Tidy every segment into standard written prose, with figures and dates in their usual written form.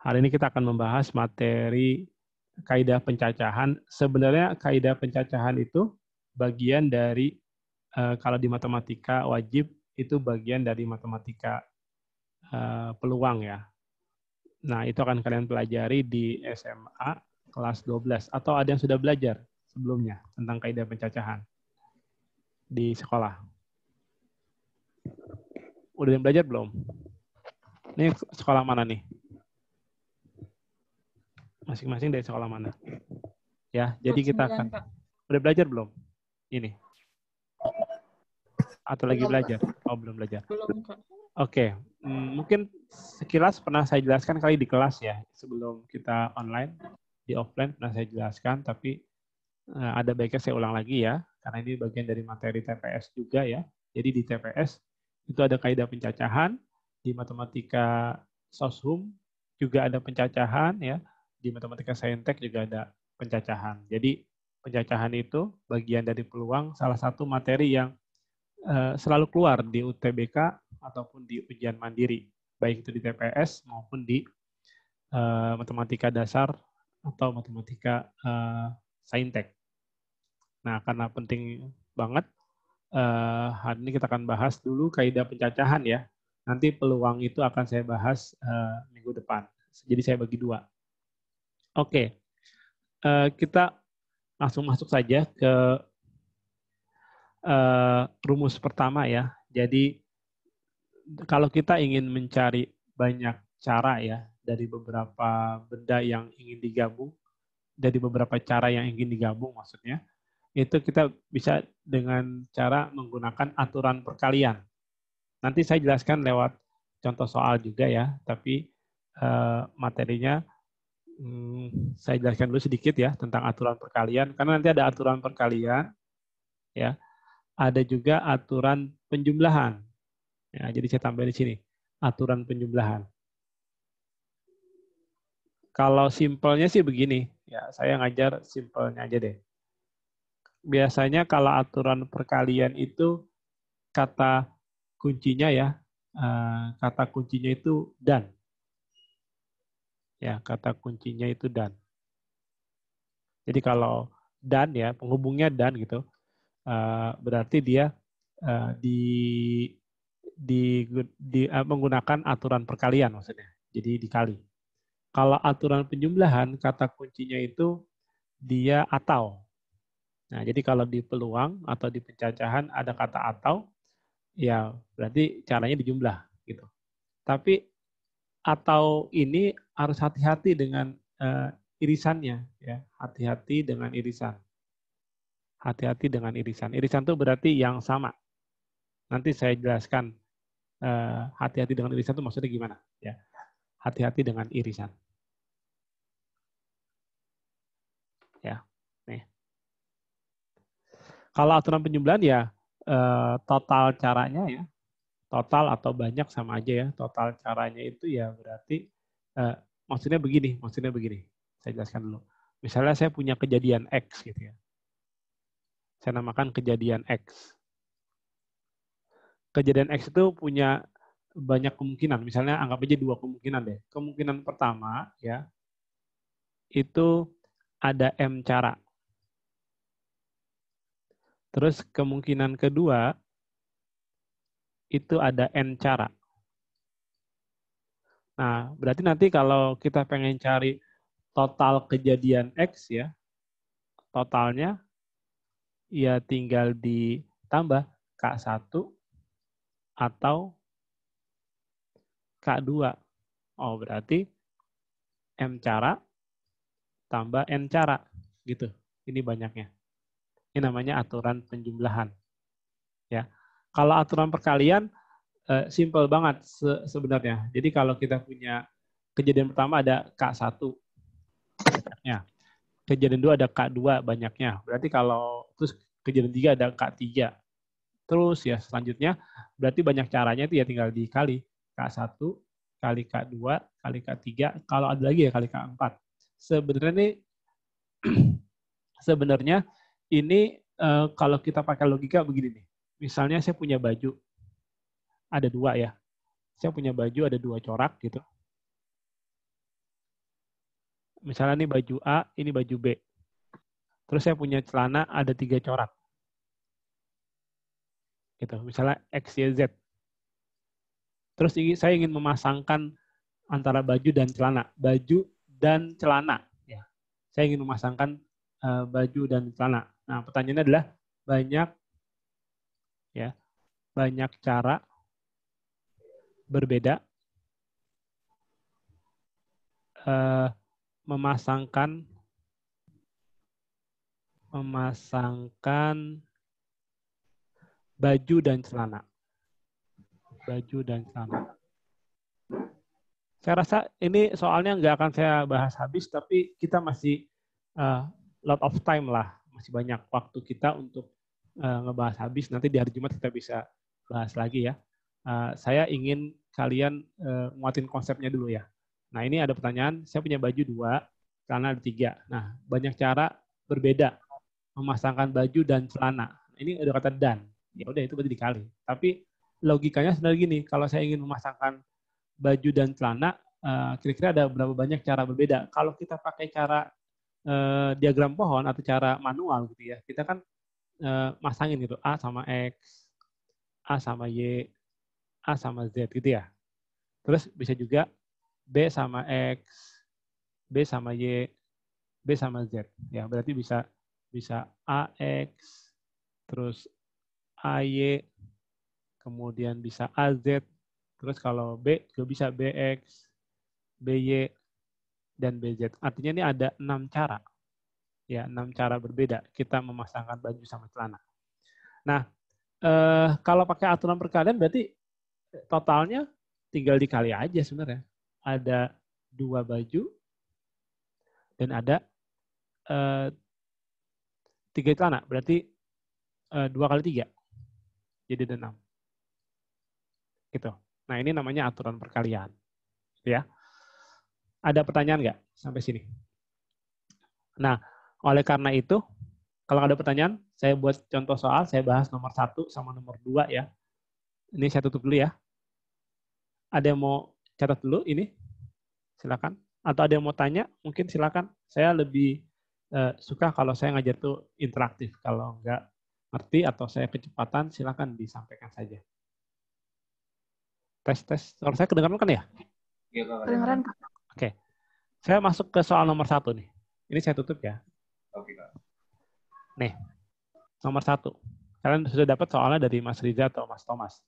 Hari ini kita akan membahas materi kaidah pencacahan. Sebenarnya kaidah pencacahan itu bagian dari, kalau di matematika wajib, itu bagian dari matematika peluang ya. Nah, itu akan kalian pelajari di SMA kelas 12. Atau ada yang sudah belajar sebelumnya tentang kaidah pencacahan di sekolah? Udah yang belajar belum? Ini sekolah mana nih? Masing-masing dari sekolah mana? Ya, jadi kita akan... Udah belajar belum? Ini. Atau lagi belajar? Oh, belum belajar. Belum, Kak. Oke, mungkin sekilas pernah saya jelaskan kali di kelas ya, sebelum kita online, di offline pernah saya jelaskan, tapi ada baiknya saya ulang lagi ya, karena ini bagian dari materi TPS juga ya. Jadi di TPS itu ada kaidah pencacahan, di matematika soshum juga ada pencacahan ya, di matematika saintek juga ada pencacahan. Jadi pencacahan itu bagian dari peluang, salah satu materi yang selalu keluar di UTBK ataupun di ujian mandiri, baik itu di TPS maupun di matematika dasar atau matematika saintek. Nah, karena penting banget, hari ini kita akan bahas dulu kaidah pencacahan ya. Nanti peluang itu akan saya bahas minggu depan. Jadi saya bagi dua. Oke, kita langsung masuk saja ke rumus pertama ya. Jadi kalau kita ingin mencari banyak cara ya dari beberapa benda yang ingin digabung, dari beberapa cara yang ingin digabung maksudnya, itu kita bisa dengan cara menggunakan aturan perkalian. Nanti saya jelaskan lewat contoh soal juga ya, tapi materinya saya jelaskan dulu sedikit ya tentang aturan perkalian, karena nanti ada aturan perkalian, ya, ada juga aturan penjumlahan. Ya, jadi saya tambahin di sini, aturan penjumlahan. Kalau simpelnya sih begini, ya saya ngajar simpelnya aja deh. Biasanya kalau aturan perkalian itu kata kuncinya ya, kata kuncinya itu dan. Ya, kata kuncinya itu dan. Jadi kalau dan ya, penghubungnya dan gitu, berarti dia menggunakan aturan perkalian maksudnya. Jadi dikali. Kalau aturan penjumlahan, kata kuncinya itu dia atau. Nah, jadi kalau di peluang atau di pencacahan ada kata atau, ya berarti caranya dijumlah gitu. Tapi atau ini harus hati-hati dengan irisannya, ya. Hati-hati dengan irisan. Hati-hati dengan irisan. Irisan itu berarti yang sama. Nanti saya jelaskan hati-hati dengan irisan itu maksudnya gimana, ya. Hati-hati dengan irisan. Ya. Nih. Kalau aturan penjumlahan ya total caranya ya, total atau banyak sama aja ya. Total caranya itu ya berarti maksudnya begini. Saya jelaskan dulu. Misalnya saya punya kejadian X gitu ya. Saya namakan kejadian X. Kejadian X itu punya banyak kemungkinan. Misalnya anggap aja dua kemungkinan deh. Kemungkinan pertama ya itu ada M cara. Terus kemungkinan kedua itu ada N cara. Nah, berarti nanti kalau kita pengen cari total kejadian X ya, totalnya ya tinggal ditambah K1 atau K2. Oh, berarti M cara tambah N cara. Gitu. Ini banyaknya. Ini namanya aturan penjumlahan. Ya. Kalau aturan perkalian, simple banget sebenarnya. Jadi kalau kita punya kejadian pertama ada K1 banyaknya. Kejadian 2 ada K2 banyaknya. Berarti kalau terus kejadian 3 ada K3. Terus ya selanjutnya berarti banyak caranya itu ya tinggal dikali K1 kali K2 kali K3, kalau ada lagi ya kali K4. Sebenarnya ini kalau kita pakai logika begini nih. Misalnya saya punya baju ada dua ya. Saya punya baju ada dua corak gitu. Misalnya ini baju A, ini baju B. Terus saya punya celana ada 3 corak. Gitu. Misalnya X, Y, Z. Terus saya ingin memasangkan antara baju dan celana. Baju dan celana. Ya. Saya ingin memasangkan baju dan celana. Nah, pertanyaannya adalah banyak cara berbeda memasangkan baju dan celana. Baju dan celana. Saya rasa ini soalnya nggak akan saya bahas habis, tapi kita masih lot of time lah. Masih banyak waktu kita untuk ngebahas habis. Nanti di hari Jumat kita bisa bahas lagi ya. Saya ingin kalian nguatin konsepnya dulu ya. Nah, ini ada pertanyaan, saya punya baju 2, celana ada 3. Nah, banyak cara berbeda memasangkan baju dan celana. Ini udah kata dan. Ya udah itu berarti dikali. Tapi logikanya sebenarnya gini, kalau saya ingin memasangkan baju dan celana, kira-kira ada berapa banyak cara berbeda. Kalau kita pakai cara diagram pohon atau cara manual gitu ya, kita kan masangin gitu, A sama X, A sama Y, A sama Z gitu ya. Terus bisa juga B sama X, B sama Y, B sama Z. Ya, berarti bisa AX, terus AY, kemudian bisa AZ, terus kalau B juga bisa BX, BY, dan BZ. Artinya ini ada 6 cara. Ya, 6 cara berbeda kita memasangkan baju sama celana. Nah, kalau pakai aturan perkalian berarti totalnya tinggal dikali aja sebenarnya. Ada 2 baju dan ada 3 celana. Berarti 2 kali 3. Jadi ada 6. Gitu. Nah, ini namanya aturan perkalian. Ya. Ada pertanyaan nggak sampai sini? Nah, oleh karena itu, kalau ada pertanyaan, saya buat contoh soal, saya bahas nomor 1 sama nomor 2 ya. Ini saya tutup dulu ya. Ada yang mau catat dulu ini? Silakan. Atau ada yang mau tanya? Mungkin silakan. Saya lebih suka kalau saya ngajar tuh interaktif. Kalau nggak ngerti atau saya kecepatan, silakan disampaikan saja. Tes. Kalau saya kedengaran kan ya? Iya, kedengaran. Oke. Saya masuk ke soal nomor 1 nih. Ini saya tutup ya. Oke, Kak. Nih, nomor 1. Kalian sudah dapat soalnya dari Mas Riza atau Mas Thomas.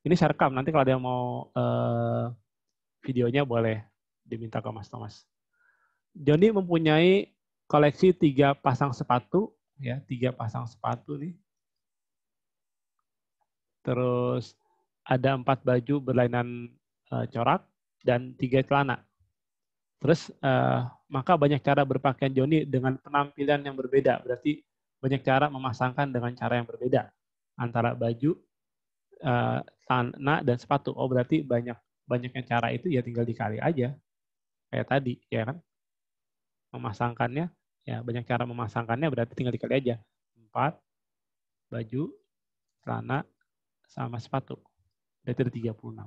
Ini saya rekam. Nanti kalau ada yang mau videonya boleh diminta ke Mas Thomas. Joni mempunyai koleksi 3 pasang sepatu, ya 3 pasang sepatu nih. Terus ada 4 baju berlainan corak dan 3 celana. Terus maka banyak cara berpakaian Joni dengan penampilan yang berbeda. Berarti banyak cara memasangkan dengan cara yang berbeda antara baju, celana dan sepatu. Oh berarti banyaknya cara itu ya tinggal dikali aja kayak tadi ya kan. Memasangkannya ya banyak cara memasangkannya berarti tinggal dikali aja. 4 baju, celana sama sepatu. Berarti ada 36.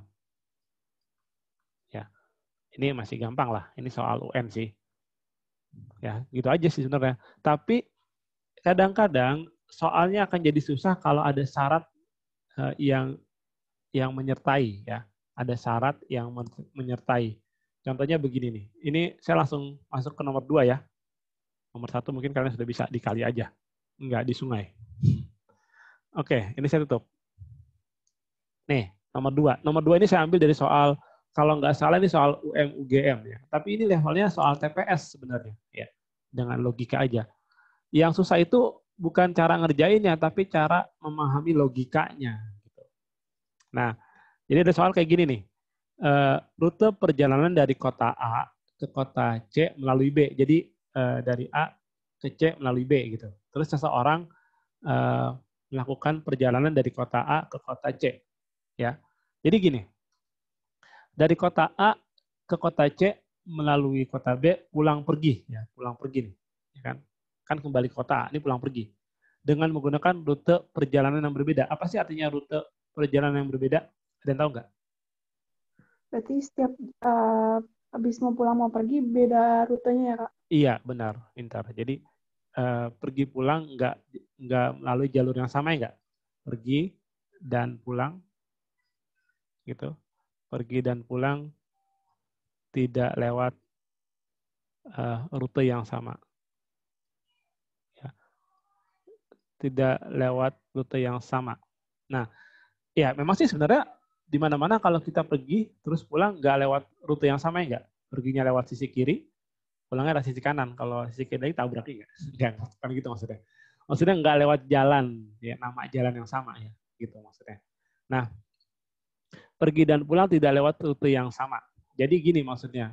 Ya. Ini masih gampang lah. Ini soal UN sih. Ya, gitu aja sih sebenarnya. Tapi kadang-kadang soalnya akan jadi susah kalau ada syarat yang menyertai ya. Ada syarat yang menyertai. Contohnya begini nih. Ini saya langsung masuk ke nomor 2 ya. Nomor 1 mungkin kalian sudah bisa dikali aja. Enggak di sungai. Oke, ini saya tutup. Nih, nomor 2. Nomor 2 ini saya ambil dari soal, kalau nggak salah ini soal UM-UGM ya. Tapi ini levelnya soal TPS sebenarnya. Ya, dengan logika aja. Yang susah itu bukan cara ngerjainnya, tapi cara memahami logikanya. Nah, jadi ada soal kayak gini nih. Rute perjalanan dari kota A ke kota C melalui B. Jadi dari A ke C melalui B gitu. Terus seseorang melakukan perjalanan dari kota A ke kota C. Ya, jadi gini. Dari kota A ke kota C melalui kota B pulang pergi. Ya, pulang pergi nih. Ya kan? Kan kembali ke kota A, ini pulang pergi. Dengan menggunakan rute perjalanan yang berbeda. Apa sih artinya rute perjalanan yang berbeda? Ada yang tahu nggak? Berarti setiap habis mau pulang mau pergi beda rutenya ya Kak? Iya, benar, pintar. Jadi pergi pulang nggak melalui jalur yang sama ya nggak? Pergi dan pulang gitu. Pergi dan pulang tidak lewat rute yang sama. Ya. Tidak lewat rute yang sama. Nah, ya memang sih sebenarnya di mana-mana kalau kita pergi terus pulang nggak lewat rute yang sama ya nggak? Perginya lewat sisi kiri, pulangnya lewat sisi kanan. Kalau sisi kiri tabrak nggak? Enggak, kan gitu maksudnya. Maksudnya nggak lewat jalan, ya nama jalan yang sama ya, gitu maksudnya. Nah, pergi dan pulang tidak lewat rute yang sama. Jadi gini maksudnya.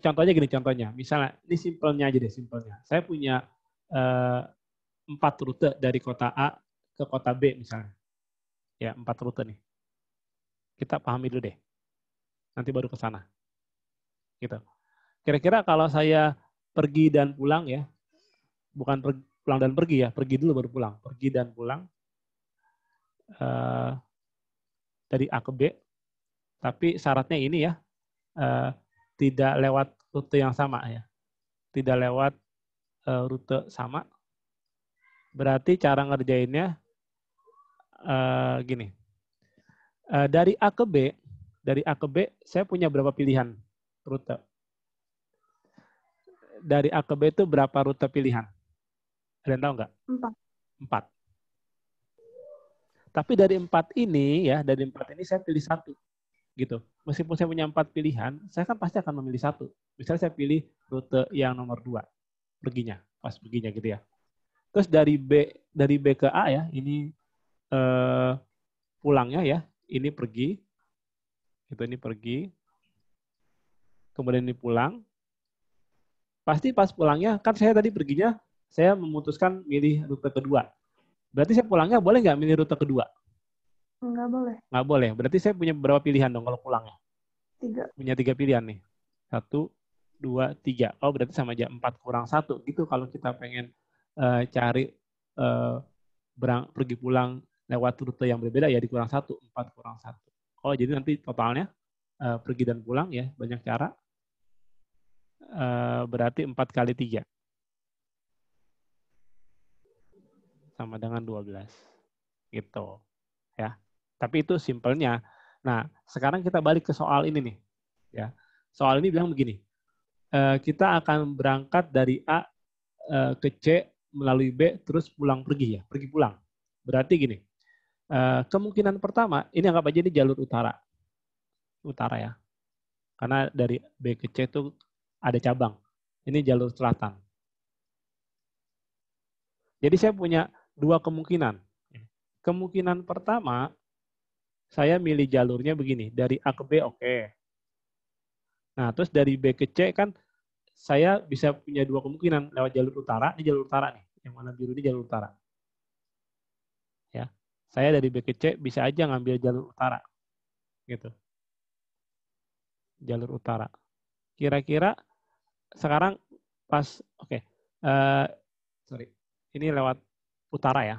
Contohnya gini contohnya. Misalnya ini simpelnya aja deh simpelnya. Saya punya 4 rute dari kota A ke kota B misalnya. Ya 4 rute nih. Kita pahami dulu deh. Nanti baru ke sana. Gitu. Kira-kira kalau saya pergi dan pulang ya, bukan pulang dan pergi ya, pergi dulu baru pulang. Pergi dan pulang dari A ke B, tapi syaratnya ini ya, tidak lewat rute yang sama ya. Tidak lewat rute sama. Berarti cara ngerjainnya gini. Dari A ke B, saya punya berapa pilihan rute? Dari A ke B itu berapa rute pilihan? Ada yang tahu nggak? 4. Tapi dari 4 ini ya, dari 4 ini saya pilih 1 gitu. Meskipun saya punya 4 pilihan, saya kan pasti akan memilih 1. Misalnya saya pilih rute yang nomor 2, pas perginya gitu ya. Terus dari B ke A ya, ini pulangnya ya, ini pergi, ini pergi, kemudian ini pulang. Pasti pas pulangnya, kan saya tadi perginya, saya memutuskan milih rute kedua. Berarti saya pulangnya boleh nggak milih rute kedua? Nggak boleh. Nggak boleh. Berarti saya punya berapa pilihan dong kalau pulangnya? 3. Punya 3 pilihan nih. 1, 2, 3. Oh berarti sama aja 4 kurang 1. Gitu kalau kita pengen cari pergi pulang lewat rute yang berbeda ya dikurang 1, 4 kurang 1. Oh jadi nanti totalnya pergi dan pulang ya banyak cara. Berarti 4 kali 3. Sama dengan 12. Gitu. Ya. Tapi itu simpelnya. Nah, sekarang kita balik ke soal ini nih. Ya. Soal ini bilang begini. Kita akan berangkat dari A ke C melalui B terus pulang pergi ya, pergi pulang. Berarti gini. Kemungkinan pertama, ini anggap aja ini jalur utara. Utara ya. Karena dari B ke C itu ada cabang. Ini jalur selatan. Jadi saya punya 2 kemungkinan. Kemungkinan pertama, saya milih jalurnya begini. Dari A ke B oke. Nah, terus dari B ke C kan saya bisa punya 2 kemungkinan. Lewat jalur utara, ini jalur utara nih. Yang mana biru ini jalur utara. Ya, saya dari B ke C bisa aja ngambil jalur utara. Gitu. Jalur utara. Kira-kira sekarang pas, oke. Sorry. Ini lewat utara ya.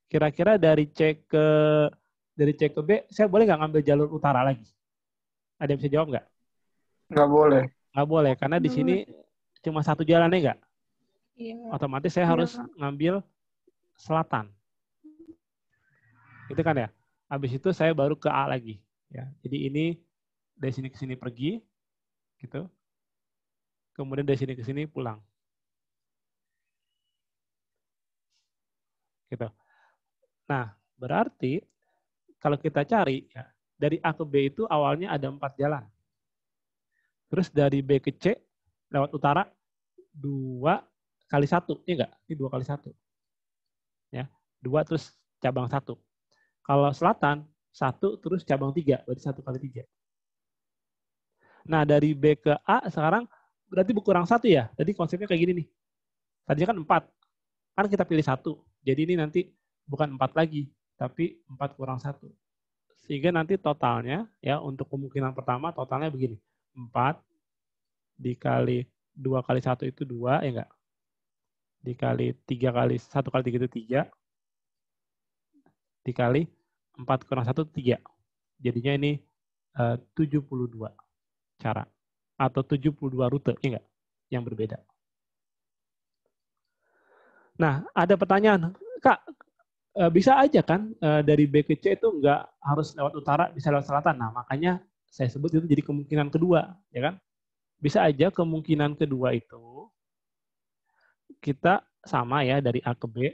Kira-kira dari C ke B, saya boleh nggak ngambil jalur utara lagi? Ada yang bisa jawab nggak? Nggak boleh. Nggak boleh, karena di sini cuma 1 jalan ya nggak? Iya. Otomatis saya harus ngambil selatan. Gitu kan ya? Habis itu saya baru ke A lagi. Ya. Jadi ini dari sini ke sini pergi, gitu. Kemudian dari sini ke sini pulang. Gitu. Nah, berarti kalau kita cari, ya, dari A ke B itu awalnya ada 4 jalan. Terus dari B ke C, lewat utara, 2 kali 1. Ini enggak? Ini 2 kali 1. Ya, 2 terus cabang 1. Kalau selatan, 1 terus cabang 3. Berarti 1 kali 3. Nah, dari B ke A sekarang berarti berkurang 1 ya. Jadi konsepnya kayak gini nih. Tadinya kan 4. Kan kita pilih 1. Jadi ini nanti bukan 4 lagi, tapi 4 kurang 1. Sehingga nanti totalnya, ya untuk kemungkinan pertama totalnya begini. 4 dikali 2 kali 1 itu 2, ya enggak? Dikali 3 kali 1 kali 3 itu 3. Dikali 4 kurang 1 itu 3. Jadinya ini 72. cara. Atau 72 rute, ya enggak? Yang berbeda. Nah, ada pertanyaan, Kak, bisa aja kan dari B ke C itu nggak harus lewat utara, bisa lewat selatan. Nah, makanya saya sebut itu jadi kemungkinan kedua, ya kan? Bisa aja kemungkinan kedua itu kita sama ya dari A ke B,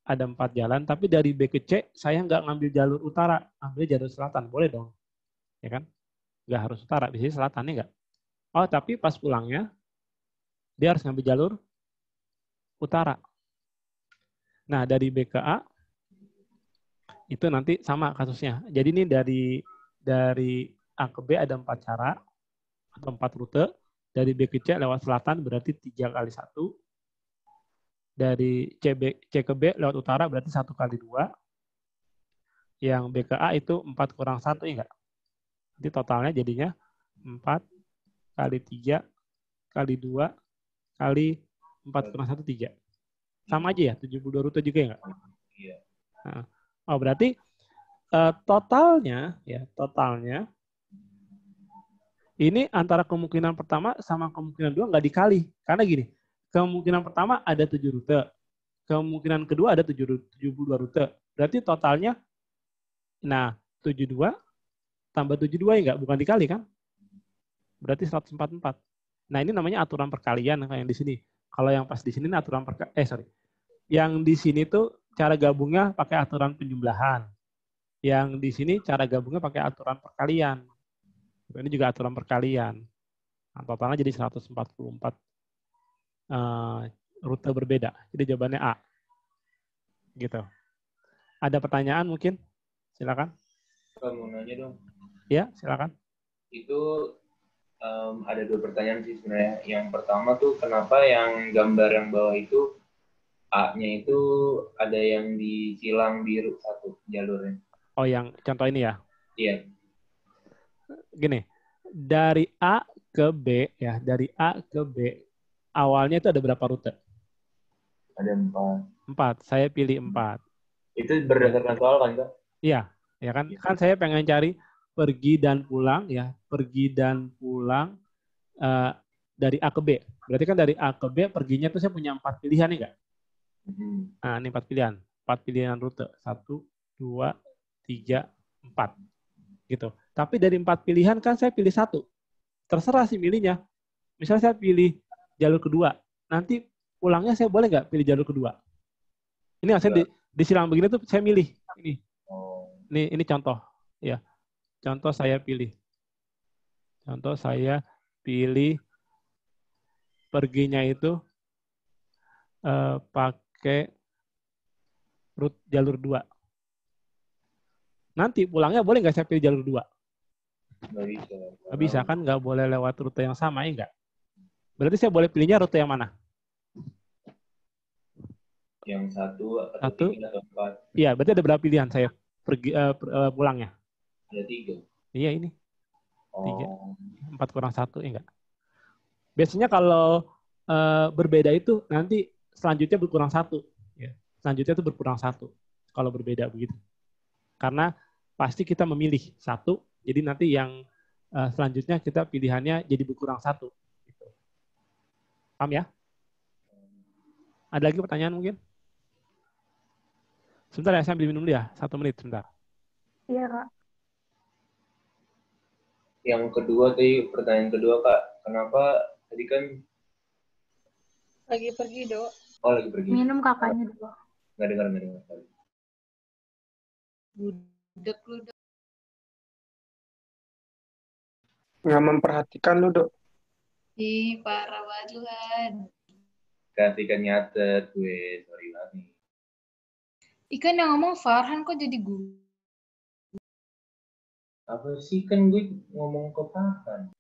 ada 4 jalan, tapi dari B ke C saya nggak ngambil jalur utara, ambil jalur selatan, boleh dong, ya kan? Nggak harus utara, di sini selatan, ya nggak? Oh, tapi pas pulangnya dia harus ngambil jalur utara. Nah, dari B ke A itu nanti sama kasusnya. Jadi ini dari A ke B ada 4 cara atau 4 rute. Dari B ke C lewat selatan berarti 3 kali 1. Dari C ke B lewat utara berarti 1 kali 2. Yang B ke A itu 4 kurang 1, ya enggak? Jadi totalnya jadinya 4 kali 3 kali 2 kali 4 kurang 1, 3. Sama aja ya, 72 rute juga, ya enggak? Iya. Nah, oh, berarti totalnya ini antara kemungkinan pertama sama kemungkinan dua nggak dikali. Karena gini, kemungkinan pertama ada 7 rute, kemungkinan kedua ada 72 rute. Berarti totalnya, nah 72 tambah 72 ya nggak? Bukan dikali kan? Berarti 144. Nah ini namanya aturan perkalian yang di sini. Kalau yang pas di sini aturan Yang di sini tuh cara gabungnya pakai aturan penjumlahan. Yang di sini cara gabungnya pakai aturan perkalian. Ini juga aturan perkalian. Nah, totalnya jadi 144 rute berbeda. Jadi jawabannya A. Gitu. Ada pertanyaan mungkin? Silakan. Mau nanya dong. Ya, silakan. Itu ada 2 pertanyaan sih sebenarnya. Yang pertama tuh kenapa yang gambar yang bawah itu A-nya itu ada yang disilang biru satu jalurnya. Oh, yang contoh ini ya. Iya. Gini, dari A ke B ya, dari A ke B awalnya itu ada berapa rute? Ada 4. 4. Saya pilih 4. Itu berdasarkan soal kan, Kak? Iya, ya kan? Kan saya pengen cari pergi dan pulang ya, pergi dan pulang dari A ke B. Berarti kan dari A ke B perginya itu saya punya 4 pilihan nih, enggak? Nah, ini 4 pilihan. 4 pilihan rute. 1, 2, 3, 4. Gitu. Tapi dari 4 pilihan kan saya pilih 1. Terserah sih milihnya. Misalnya saya pilih jalur kedua. Nanti pulangnya saya boleh nggak pilih jalur kedua? Ini maksudnya disilang begini tuh saya milih. Ini contoh. Ya. Contoh saya pilih. Perginya itu pakai jalur 2. Nanti pulangnya boleh nggak saya pilih jalur 2? Nggak bisa. Nggak bisa kan, nggak boleh lewat rute yang sama, ya nggak? Berarti saya boleh pilihnya rute yang mana? Yang 1 atau 3 atau 4? Iya, berarti ada berapa pilihan saya pergi pulangnya? Ada 3. Iya ini. 3. 4 kurang 1, ya enggak? Biasanya kalau berbeda itu nanti selanjutnya berkurang 1. Ya. Selanjutnya itu berkurang 1 kalau berbeda begitu. Karena pasti kita memilih 1, jadi nanti yang selanjutnya kita pilihannya jadi berkurang 1. Gitu. Paham ya? Ada lagi pertanyaan mungkin? Sebentar ya, saya ambil minum dulu ya. 1 menit, sebentar. Iya, Kak. Yang kedua tadi, pertanyaan kedua, Kak. Kenapa tadi kan Lagi pergi, Dok. Oh, lagi pergi. Minum kakaknya dulu. Nggak dengar. Budek lu, Dok. Nggak memperhatikan lu, Dok. Ih, parah banget lu, Han. Kasihkan nyatet gue, sorry banget nih. Ikan yang ngomong Farhan kok jadi gue? Apa sih, kan gue ngomong ke Farhan.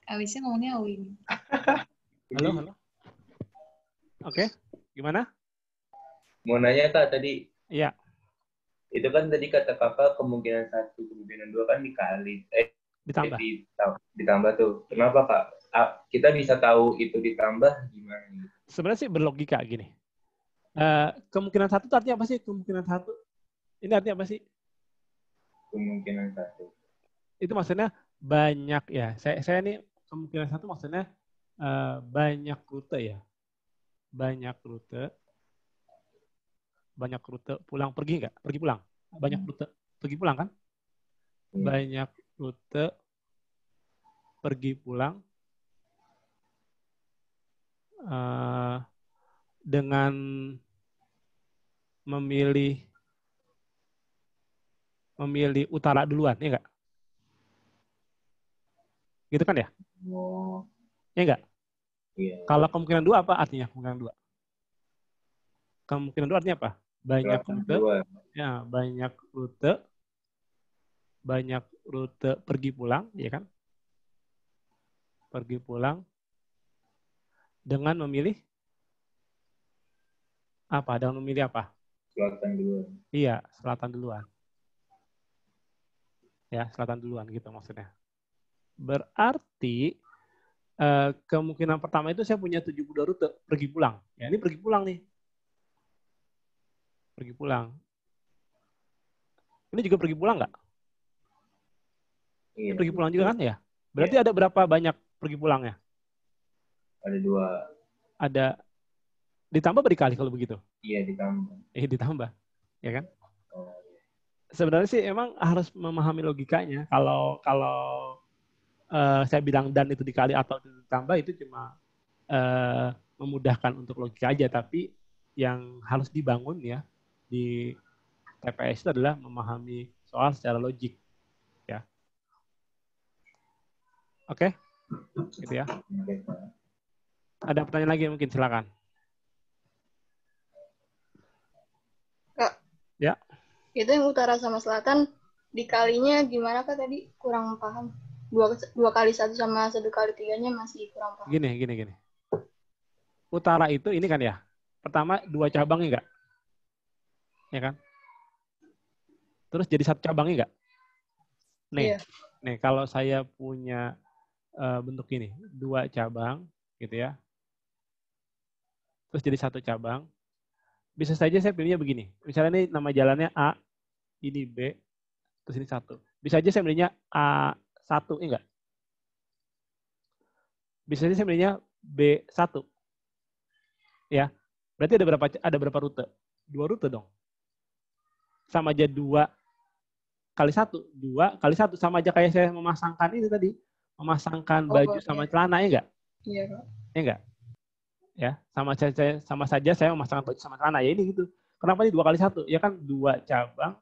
Abisnya ngomongnya Awin. Halo. Oke, gimana? Mau nanya, Kak, tadi. Iya. Itu kan tadi kata Kakak kemungkinan 1, kemungkinan 2 kan dikali. Ditambah tuh. Kenapa, Kak? Kita bisa tahu itu ditambah gimana? Sebenarnya sih berlogika gini. Kemungkinan 1 itu artinya apa sih? Kemungkinan 1. Ini artinya apa sih? Kemungkinan 1. Itu maksudnya banyak ya. Saya ini kemungkinan satu maksudnya banyak rute ya. Banyak rute pulang pergi nggak? Pergi pulang. Banyak rute pergi pulang kan? Banyak rute pergi pulang dengan memilih utara duluan, ya nggak? Gitu kan ya? Ya nggak? Iya. Kalau kemungkinan dua apa artinya kemungkinan dua? Kemungkinan dua artinya apa? Banyak rute, ya banyak rute pergi pulang, ya kan? Pergi pulang dengan memilih apa? Dengan memilih apa? Selatan duluan. Iya, selatan duluan. Ya, selatan duluan gitu maksudnya. Berarti kemungkinan pertama itu saya punya 72 rute pergi pulang. Ya, ini pergi pulang nih. Pergi pulang. Ini juga pergi pulang nggak? Iya. Ini pergi pulang juga kan ya? Berarti ada berapa banyak pergi pulangnya? Ada 2. Ada ditambah berkali kalau begitu? Iya, ditambah. Ditambah. Ya kan? Oh. Sebenarnya sih emang harus memahami logikanya. Kalau saya bilang dan itu dikali atau ditambah itu cuma memudahkan untuk logika aja, tapi yang harus dibangun ya di TPS itu adalah memahami soal secara logik, ya. Oke, gitu ya. Ada pertanyaan lagi mungkin, silakan. Kak. Ya. Itu yang utara sama selatan dikalinya gimana Kak tadi? Kurang paham. 2 kali 1 sama 1 kali 3-nya masih kurang paham. Gini. Utara itu ini kan ya. Pertama 2 cabang enggak? Ya kan? Terus jadi 1 cabang enggak? Nih. Iya. Nih, kalau saya punya bentuk ini, 2 cabang gitu ya. Terus jadi 1 cabang. Bisa saja saya pilihnya begini. Misalnya ini nama jalannya A, ini B, terus ini 1. Bisa aja saya pilihnya A1, enggak? Bisa aja saya pilihnya B1. Ya. Berarti ada berapa rute? 2 rute dong. Sama aja 2 kali 1. 2 kali 1 sama aja kayak saya memasangkan ini tadi. Memasangkan baju sama celana, ya enggak? Iya, Kak. Ya enggak? Ya, sama saja saya memasangkan baju sama celana, ya ini gitu. Kenapa ini 2 kali 1? Ya kan 2 cabang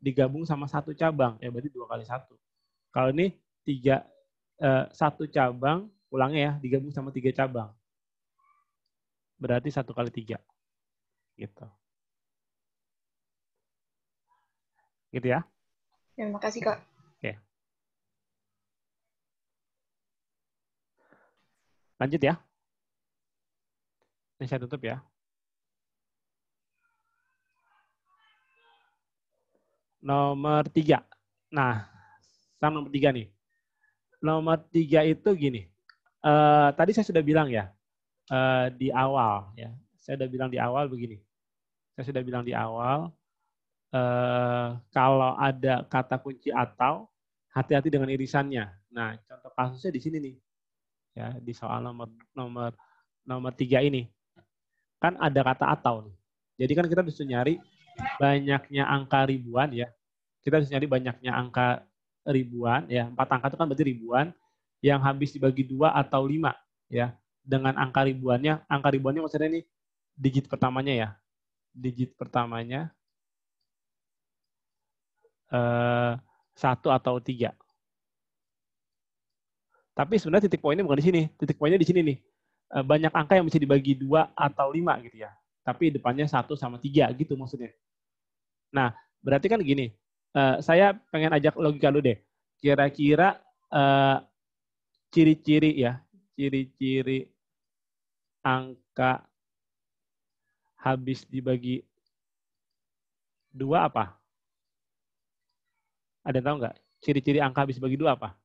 digabung sama 1 cabang, ya berarti 2 kali 1. Kalau ini 1 cabang pulangnya ya digabung sama 3 cabang. Berarti 1 kali 3. Gitu. Gitu ya. Terima kasih, Kak. Oke. Lanjut ya. Ini saya tutup ya. Nomor 3. Nah, sama nomor 3 nih. Nomor 3 itu gini. Tadi saya sudah bilang ya, di awal ya. Saya sudah bilang di awal begini. Saya sudah bilang di awal, kalau ada kata kunci atau, hati-hati dengan irisannya. Nah, contoh kasusnya di sini nih. Ya, di soal nomor 3 ini. Kan ada kata atau. Jadi kan kita bisa nyari banyaknya angka ribuan ya. Kita bisa nyari banyaknya angka ribuan ya. 4 angka itu kan berarti ribuan yang habis dibagi 2 atau 5 ya. Dengan angka ribuannya maksudnya ini digit pertamanya ya. Digit pertamanya 1 atau 3. Tapi sebenarnya titik poinnya bukan di sini. Titik poinnya di sini nih. Banyak angka yang bisa dibagi 2 atau 5 gitu ya. Tapi depannya 1 sama 3 gitu maksudnya. Nah, berarti kan gini. Saya pengen ajak logika dulu deh. Kira-kira ciri-ciri ya. Ciri-ciri angka habis dibagi 2 apa? Ada yang tahu nggak? Ciri-ciri angka habis dibagi 2 apa?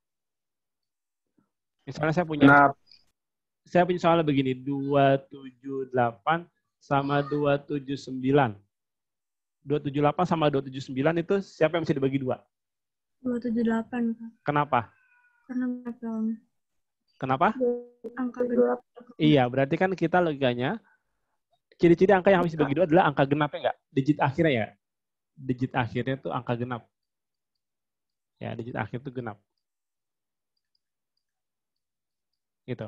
Misalnya saya punya soalnya begini, 278 sama 279. 278 sama 279 itu siapa yang bisa dibagi 2? 278. Kenapa? Karena belum Kenapa? angka genap. Iya, berarti kan kita logikanya, ciri-ciri angka yang habis dibagi 2 adalah angka genap ya enggak? Digit akhirnya ya. Digit akhirnya itu angka genap. Ya, digit akhir itu genap. Gitu.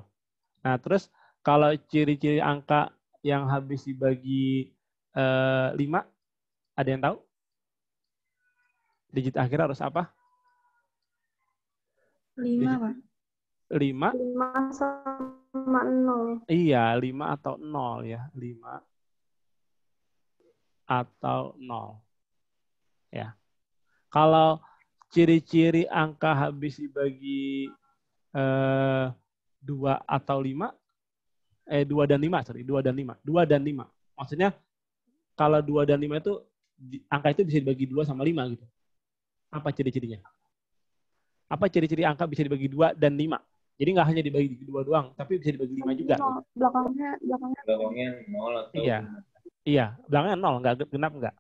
Nah, terus kalau ciri-ciri angka yang habis dibagi 5, ada yang tahu? Digit akhir harus apa? 5, Pak. 5? 5 sama 0. Iya, 5 atau 0 ya. 5 atau 0. Ya. Kalau ciri-ciri angka habis dibagi 2 atau 5, 2 dan 5, sorry, 2 dan 5. 2 dan 5. Maksudnya kalau 2 dan 5 itu, angka itu bisa dibagi 2 sama 5 gitu. Apa ciri-cirinya? Apa ciri-ciri angka bisa dibagi 2 dan 5? Jadi nggak hanya dibagi 2 doang, tapi bisa dibagi 5 juga. Belakangnya 0 atau Iya, belakangnya 0, nggak genap nggak?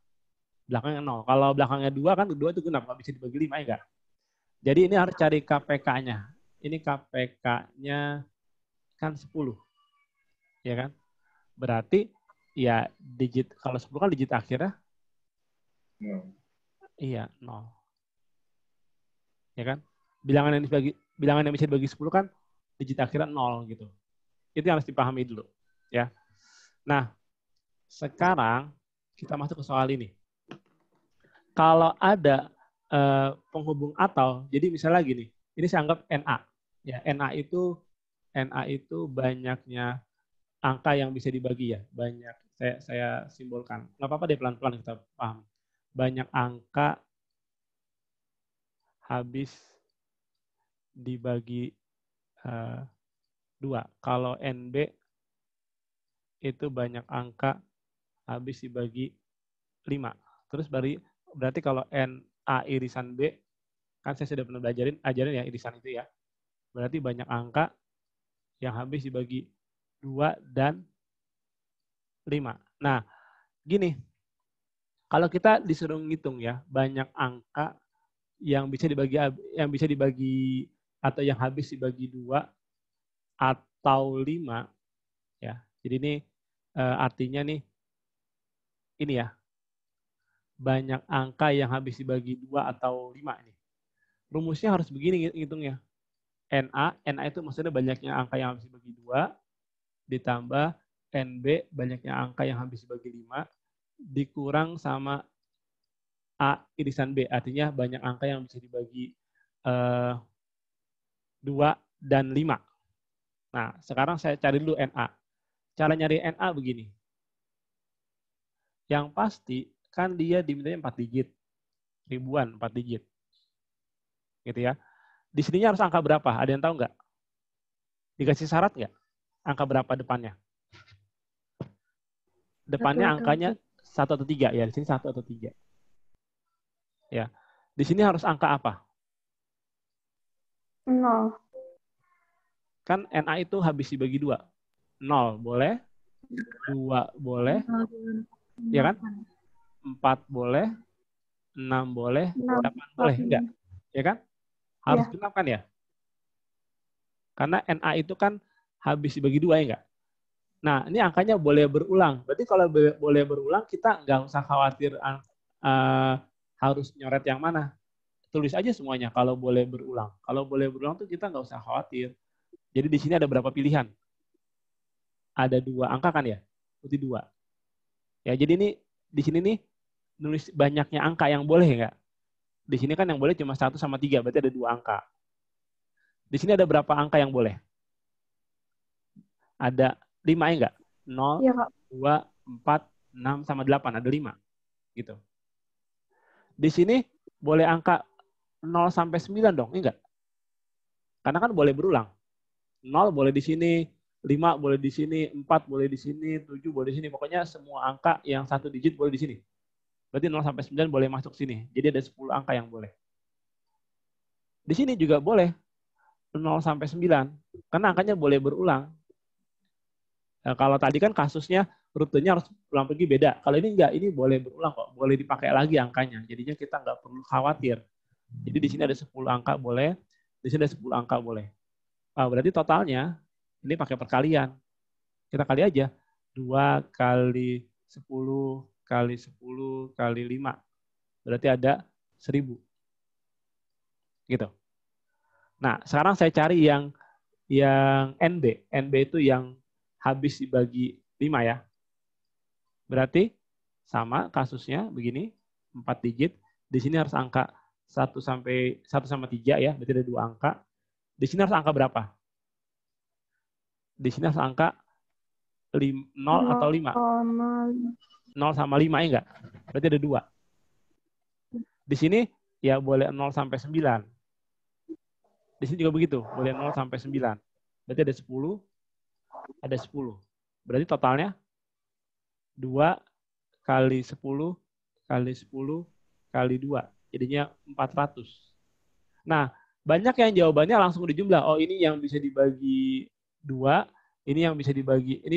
Belakangnya 0. Kalau belakangnya 2 kan 2 itu genap, nggak bisa dibagi 5 ya nggak? Jadi ini harus cari KPK-nya. Ini KPK-nya kan 10. Ya kan? Berarti ya digit, kalau 10 kan digit akhirnya? Iya, 0. Ya kan? Bilangan yang bisa dibagi 10 kan digit akhirnya 0 gitu. Itu yang harus dipahami dulu, ya. Nah, sekarang kita masuk ke soal ini. Kalau ada penghubung atau, jadi misalnya gini, ini saya anggap NA. Ya, NA itu banyaknya angka yang bisa dibagi ya, banyak. Saya simbolkan. Nggak apa-apa deh, pelan-pelan kita paham. Banyak angka habis dibagi 2. Kalau NB itu banyak angka habis dibagi 5. Terus berarti kalau NA irisan B, kan saya sudah pernah ajarin ya irisan itu ya. Berarti banyak angka yang habis dibagi 2 dan 5. Nah, gini. Kalau kita disuruh ngitung ya, banyak angka yang bisa dibagi atau yang habis dibagi 2 atau 5 ya. Jadi ini artinya nih ini ya. Banyak angka yang habis dibagi 2 atau 5 ini. Rumusnya harus begini ngitungnya. NA itu maksudnya banyaknya angka yang habis dibagi 2 ditambah NB banyaknya angka yang habis dibagi 5 dikurang sama A irisan B. Artinya banyak angka yang bisa dibagi 2 dan 5. Nah, sekarang saya cari dulu NA. Cara nyari NA begini. Yang pasti kan dia dimintanya 4 digit. Ribuan 4 digit. Gitu ya. Di sininya harus angka berapa? Ada yang tahu nggak? Dikasih syarat nggak? Angka berapa depannya? Depannya angkanya 1 atau 3. Ya, di sini 1 atau 3. Ya. Di sini harus angka apa? 0. Kan NA itu habis dibagi 2. 0 boleh, 2 boleh, ya kan? 4 boleh, 6 boleh, 8 boleh, enggak? Ya kan? Harus genap kan ya? Karena NA itu kan habis dibagi 2 ya enggak? Nah, ini angkanya boleh berulang. Berarti kalau boleh berulang, kita nggak usah khawatir harus nyoret yang mana. Tulis aja semuanya kalau boleh berulang. Kalau boleh berulang tuh kita nggak usah khawatir. Jadi di sini ada berapa pilihan? Ada 2 angka kan ya? Berarti 2. Ya, jadi ini di sini nih nulis banyaknya angka yang boleh enggak? Di sini kan yang boleh cuma 1 sama 3, berarti ada 2 angka. Di sini ada berapa angka yang boleh? Ada 5 ya enggak? 0, ya, 2, 4, 6, sama 8. Ada 5. Gitu. Di sini boleh angka 0 sampai 9 dong, enggak? Karena kan boleh berulang. 0 boleh di sini, 5 boleh di sini, 4 boleh di sini, 7 boleh di sini. Pokoknya semua angka yang 1 digit boleh di sini. Berarti 0 sampai 9 boleh masuk sini. Jadi ada 10 angka yang boleh. Di sini juga boleh 0 sampai 9. Karena angkanya boleh berulang. Nah, kalau tadi kan kasusnya rutenya harus pulang pergi beda. Kalau ini enggak, ini boleh berulang kok. Boleh dipakai lagi angkanya. Jadinya kita nggak perlu khawatir. Jadi di sini ada 10 angka boleh. Di sini ada 10 angka boleh. Berarti totalnya, ini pakai perkalian. Kita kali aja. 2 kali 10 kali 10 kali 5. Berarti ada 1000. Gitu. Nah, sekarang saya cari yang NB. NB itu yang habis dibagi 5 ya. Berarti sama kasusnya begini, 4 digit. Di sini harus angka 1 sama 3 ya, berarti ada 2 angka. Di sini harus angka berapa? Di sini harus angka 0 atau 5? 0 sama 5 ya enggak? Berarti ada 2. Di sini ya boleh 0 sampai 9. Di sini juga begitu, boleh 0 sampai 9. Berarti ada 10, ada 10. Berarti totalnya 2 kali 10 kali 10 kali 2. Jadinya 400. Nah, banyak yang jawabannya langsung dijumlah. Oh, ini yang bisa dibagi 2, ini yang bisa dibagi 2,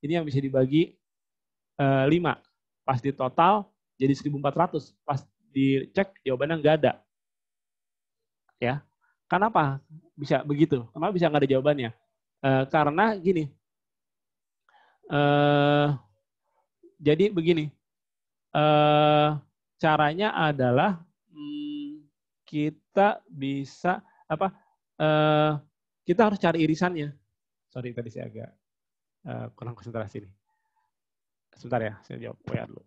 ini yang bisa dibagi 5. Pas di total jadi 1400. Pas dicek jawabannya nggak ada. Ya. Kenapa bisa begitu? Kenapa bisa nggak ada jawabannya? Karena gini. Jadi begini. Caranya adalah kita bisa kita harus cari irisannya. Sorry tadi saya agak kurang konsentrasi nih. Sebentar ya, saya jawab WA dulu.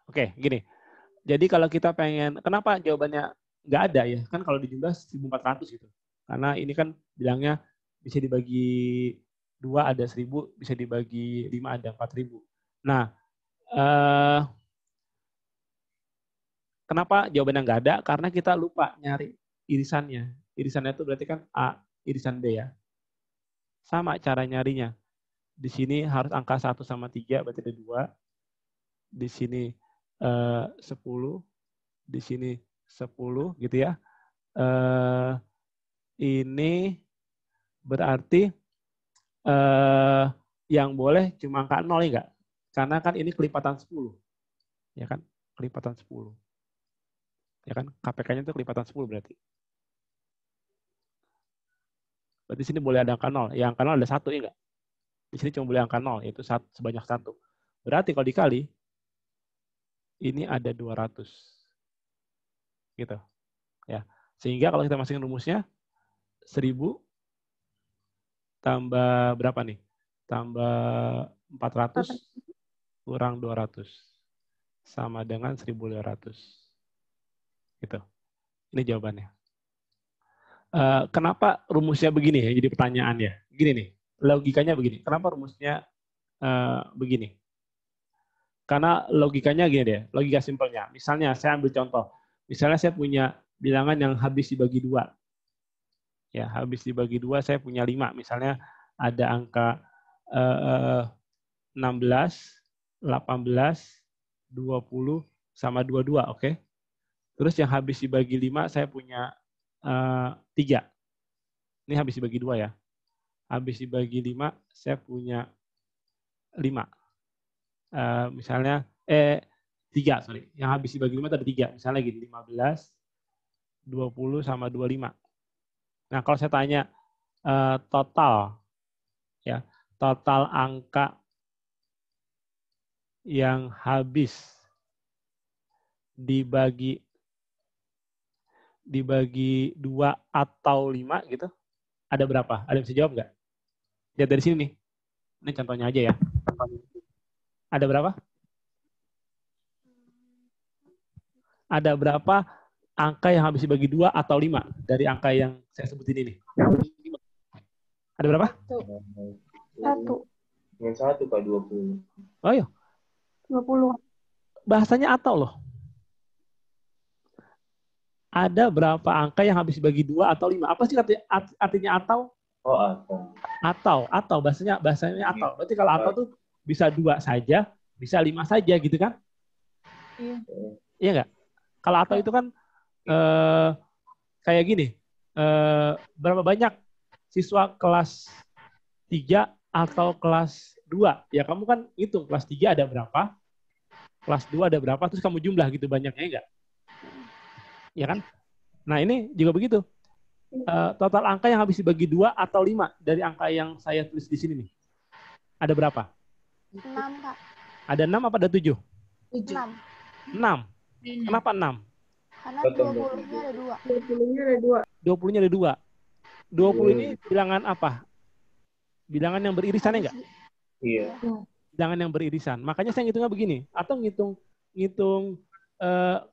Oke, gini. Jadi kalau kita pengen, kenapa jawabannya nggak ada ya? Kan kalau dijumlah 1400 gitu. Karena ini kan bilangnya bisa dibagi 2 ada 1000, bisa dibagi 5 ada 4000. Nah, kenapa jawabannya nggak ada? Karena kita lupa nyari irisannya. Irisannya itu berarti kan A, irisan B ya. Sama cara nyarinya. Di sini harus angka 1 sama 3, berarti ada 2. Di sini 10, di sini 10 gitu ya. Ini berarti yang boleh cuma angka 0 ya enggak? Karena kan ini kelipatan 10. Ya kan? Kelipatan 10. Ya kan? KPK-nya itu kelipatan 10 berarti. Berarti sini boleh ada angka 0. Yang angka 0 ada 1 ya enggak? Di sini cuma boleh angka 0, yaitu sebanyak 1. Berarti kalau dikali, ini ada 200. Gitu. Ya. Sehingga kalau kita masukin rumusnya, 1000 tambah berapa nih? Tambah 400 kurang 200. Sama dengan 1500. Gitu. Ini jawabannya. Kenapa rumusnya begini ya? Jadi pertanyaan ya. Gini nih, logikanya begini. Kenapa rumusnya begini? Karena logikanya gini deh, logika simpelnya. Misalnya saya ambil contoh. Misalnya saya punya bilangan yang habis dibagi 2. Ya, habis dibagi 2 saya punya 5. Misalnya ada angka 16, 18, 20 sama 22, oke? Terus yang habis dibagi 5 saya punya 3. Ini habis dibagi 2 ya. Habis dibagi 5 saya punya 5. Misalnya 3, sorry. Yang habis dibagi 5 ada 3. Misalnya gini, 15, 20 sama 25. Nah, kalau saya tanya total ya, total angka yang habis dibagi 2 atau 5 gitu, ada berapa? Ada yang bisa jawab nggak? Lihat dari sini nih. Ini contohnya aja ya. Ada berapa? Ada berapa angka yang habis dibagi 2 atau 5 dari angka yang saya sebutin ini? Ada berapa? 1. Dengan 1 Pak, 20. Oh iya. 20. Bahasanya atau loh. Ada berapa angka yang habis dibagi 2 atau 5? Apa sih artinya atau? Oh, Atau bahasanya atau. Berarti kalau atau tuh bisa 2 saja, bisa 5 saja gitu kan? Iya. Iya nggak? Kalau atau itu kan kayak gini. Berapa banyak siswa kelas 3 atau kelas 2? Ya kamu kan hitung kelas 3 ada berapa? kelas 2 ada berapa, terus kamu jumlah gitu banyaknya, enggak? Ya kan? Nah, ini juga begitu. Total angka yang habis dibagi 2 atau 5 dari angka yang saya tulis di sini nih. Ada berapa? 6, Kak. Ada 6 apa ada 7? 7. 6. Kenapa 6? Karena 20-nya ada 2. 20-nya ada 2. 20-nya ada 2. 20 ini bilangan apa? Bilangan yang beririsan enggak? Iya. Bilangan yang beririsan. Makanya saya ngitungnya begini. Atau ngitung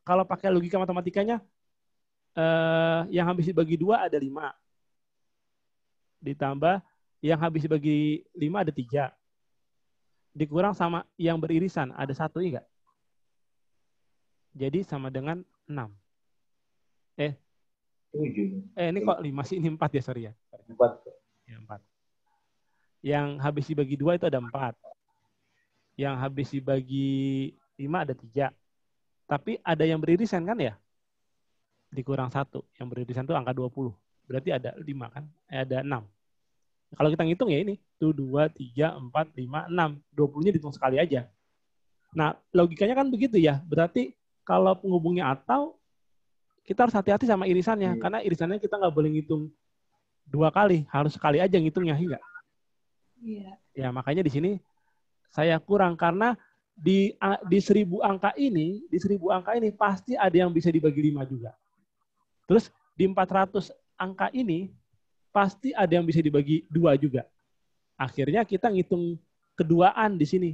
kalau pakai logika matematikanya, yang habis dibagi 2 ada 5. Ditambah yang habis dibagi 5 ada 3. Dikurang sama yang beririsan ada 1 enggak? Jadi sama dengan 6. 7. Ini kok 5 sih? Ini 4 ya, sorry ya. 4. Ya, 4. Yang habis dibagi 2 itu ada 4. Yang habis dibagi 5 ada 3. Tapi ada yang beririsan kan ya? Dikurang 1. Yang beririsan itu angka 20. Berarti ada 5 kan? Ada 6. Kalau kita ngitung ya ini. 1, 2, 3, 4, 5, 6. 20-nya dihitung sekali aja. Nah, logikanya kan begitu ya. Berarti kalau penghubungnya atau, kita harus hati-hati sama irisannya. Karena irisannya kita nggak boleh ngitung 2 kali. Harus sekali aja ngitungnya. Enggak? Iya. Ya, makanya di sini saya kurang. Karena di 1000 angka ini, pasti ada yang bisa dibagi 5 juga. Terus di 400 angka ini, pasti ada yang bisa dibagi 2 juga. Akhirnya kita ngitung keduaan di sini.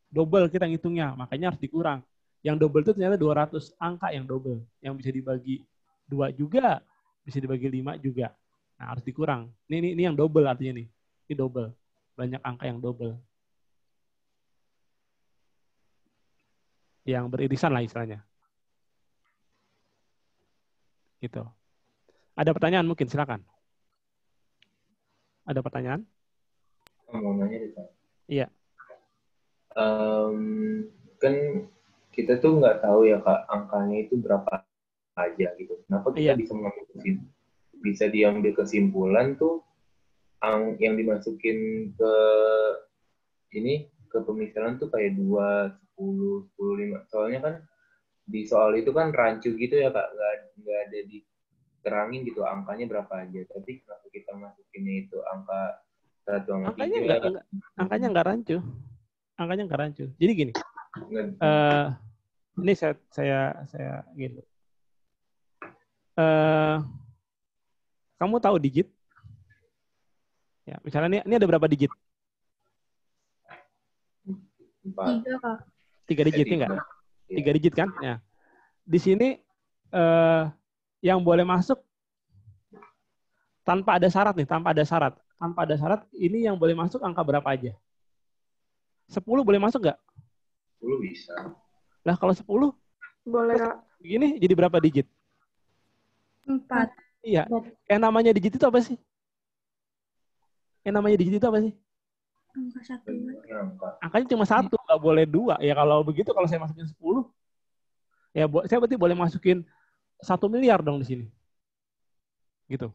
Double kita ngitungnya, makanya harus dikurang. Yang double itu ternyata 200 angka yang double. Yang bisa dibagi 2 juga, bisa dibagi 5 juga. Nah, harus dikurang. Ini yang double artinya nih. Ini double. Banyak angka yang double. Yang beririsan lah istilahnya. Gitu. Ada pertanyaan mungkin, silakan. Ada pertanyaan? Mau nanya deh, Kak. Iya. Kan kita tuh nggak tahu ya, Kak, angkanya itu berapa aja gitu. Kenapa kita bisa diambil kesimpulan tuh yang dimasukin ke pemikiran tuh kayak 2, 10, 10, 5. Soalnya kan di soal itu kan rancu gitu ya, Kak. Nggak ada diterangin gitu angkanya berapa aja. Tapi kenapa kita masukinnya itu angka 1 sama 3? Angkanya nggak rancu. Angkanya nggak rancu. Jadi gini. Ini saya gitu. Kamu tahu digit? Ya, misalnya ini ada berapa digit? 3, Kak. 3 digit enggak? 3 digit kan? Ya. Di sini yang boleh masuk tanpa ada syarat nih, tanpa ada syarat ini yang boleh masuk angka berapa aja? 10 boleh masuk nggak? 10 bisa. Lah kalau 10 boleh, Kak. Begini jadi berapa digit? 4. Iya. Yang namanya digit itu apa sih? Yang namanya digit itu apa sih? Angka 1. Angkanya cuma 1, nggak boleh 2. Ya kalau begitu, kalau saya masukin 10, ya saya berarti boleh masukin 1 miliar dong di sini. Gitu.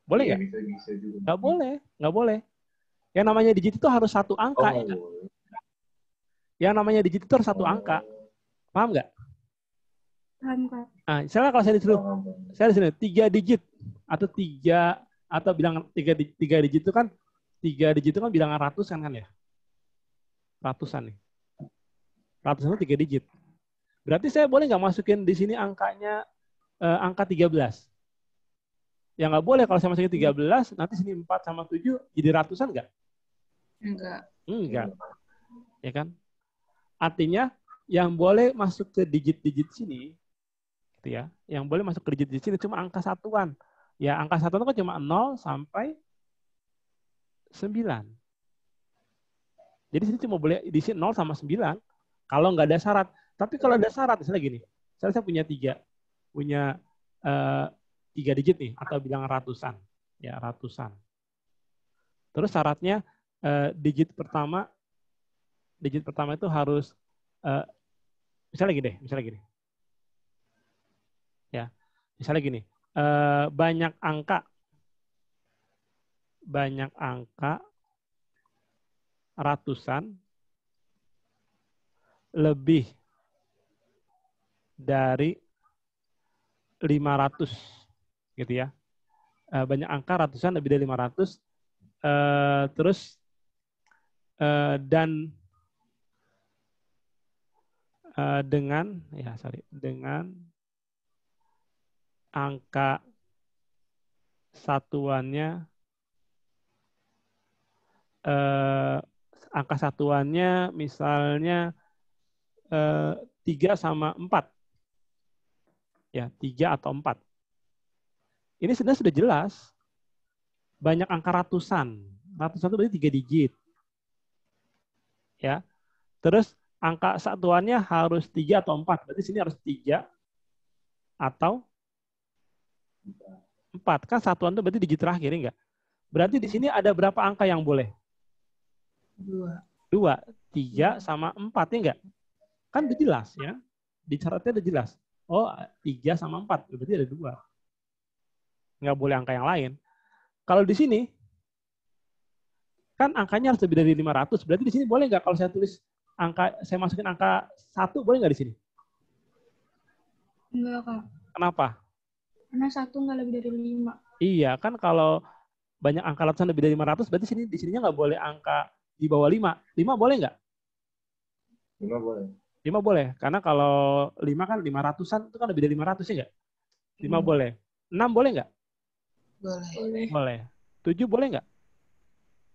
Boleh nggak? Bisa juga. Nggak boleh. Yang namanya digit itu harus 1 angka. Ya? Yang namanya digit itu harus 1 angka. Paham nggak? Paham, Kak. Nah, misalnya kalau saya di sini 3 digit atau bilangan 3 digit itu kan 3 digit itu kan bilangan ratusan kan ya? Ratusan nih. Ratusan itu 3 digit. Berarti saya boleh nggak masukin di sini angkanya angka 13? Ya nggak boleh kalau saya masukin 13, nanti sini 4 sama 7 jadi ratusan nggak? Enggak. Ya kan? Artinya yang boleh masuk ke digit-digit sini, gitu ya. Yang boleh masuk ke digit-digit sini cuma angka satuan. Ya, angka satuan kan cuma 0 sampai 9. Jadi sini cuma boleh diisi 0 sama 9 kalau nggak ada syarat. Tapi kalau ada syarat, misalnya gini, saya punya 3 digit nih, atau bilang ratusan. Ya, ratusan. Terus syaratnya digit pertama itu harus misalnya gini. Ya, misalnya gini. Banyak angka ratusan lebih dari 500 gitu ya. Banyak angka ratusan lebih dari 500, terus dan dengan angka satuannya misalnya 3 sama 4. Ya, 3 atau 4. Ini sebenarnya sudah jelas. Banyak angka ratusan. Ratusan itu berarti 3 digit. Ya. Terus angka satuannya harus 3 atau 4. Berarti sini harus 3 atau 4. Kan satuan itu berarti digit terakhir, enggak? Berarti di sini ada berapa angka yang boleh? 2. 3 sama 4, ya enggak? Kan udah jelas ya. Di syaratnya udah jelas. Oh, 3 sama 4. Berarti ada 2. Nggak boleh angka yang lain. Kalau di sini, kan angkanya harus lebih dari 500. Berarti di sini boleh nggak kalau saya tulis angka, saya masukin angka 1, boleh nggak di sini? Enggak, Kak. Kenapa? Karena 1 nggak lebih dari 5. Iya, kan kalau banyak angka ratusan lebih dari 500, berarti di sininya nggak boleh angka di bawah 5. 5 boleh nggak? 5 boleh. 5 boleh. Karena kalau 5 kan 500-an, itu kan lebih dari 500 ya nggak? 5 boleh. 6 boleh nggak? Boleh. Boleh. 7 boleh nggak?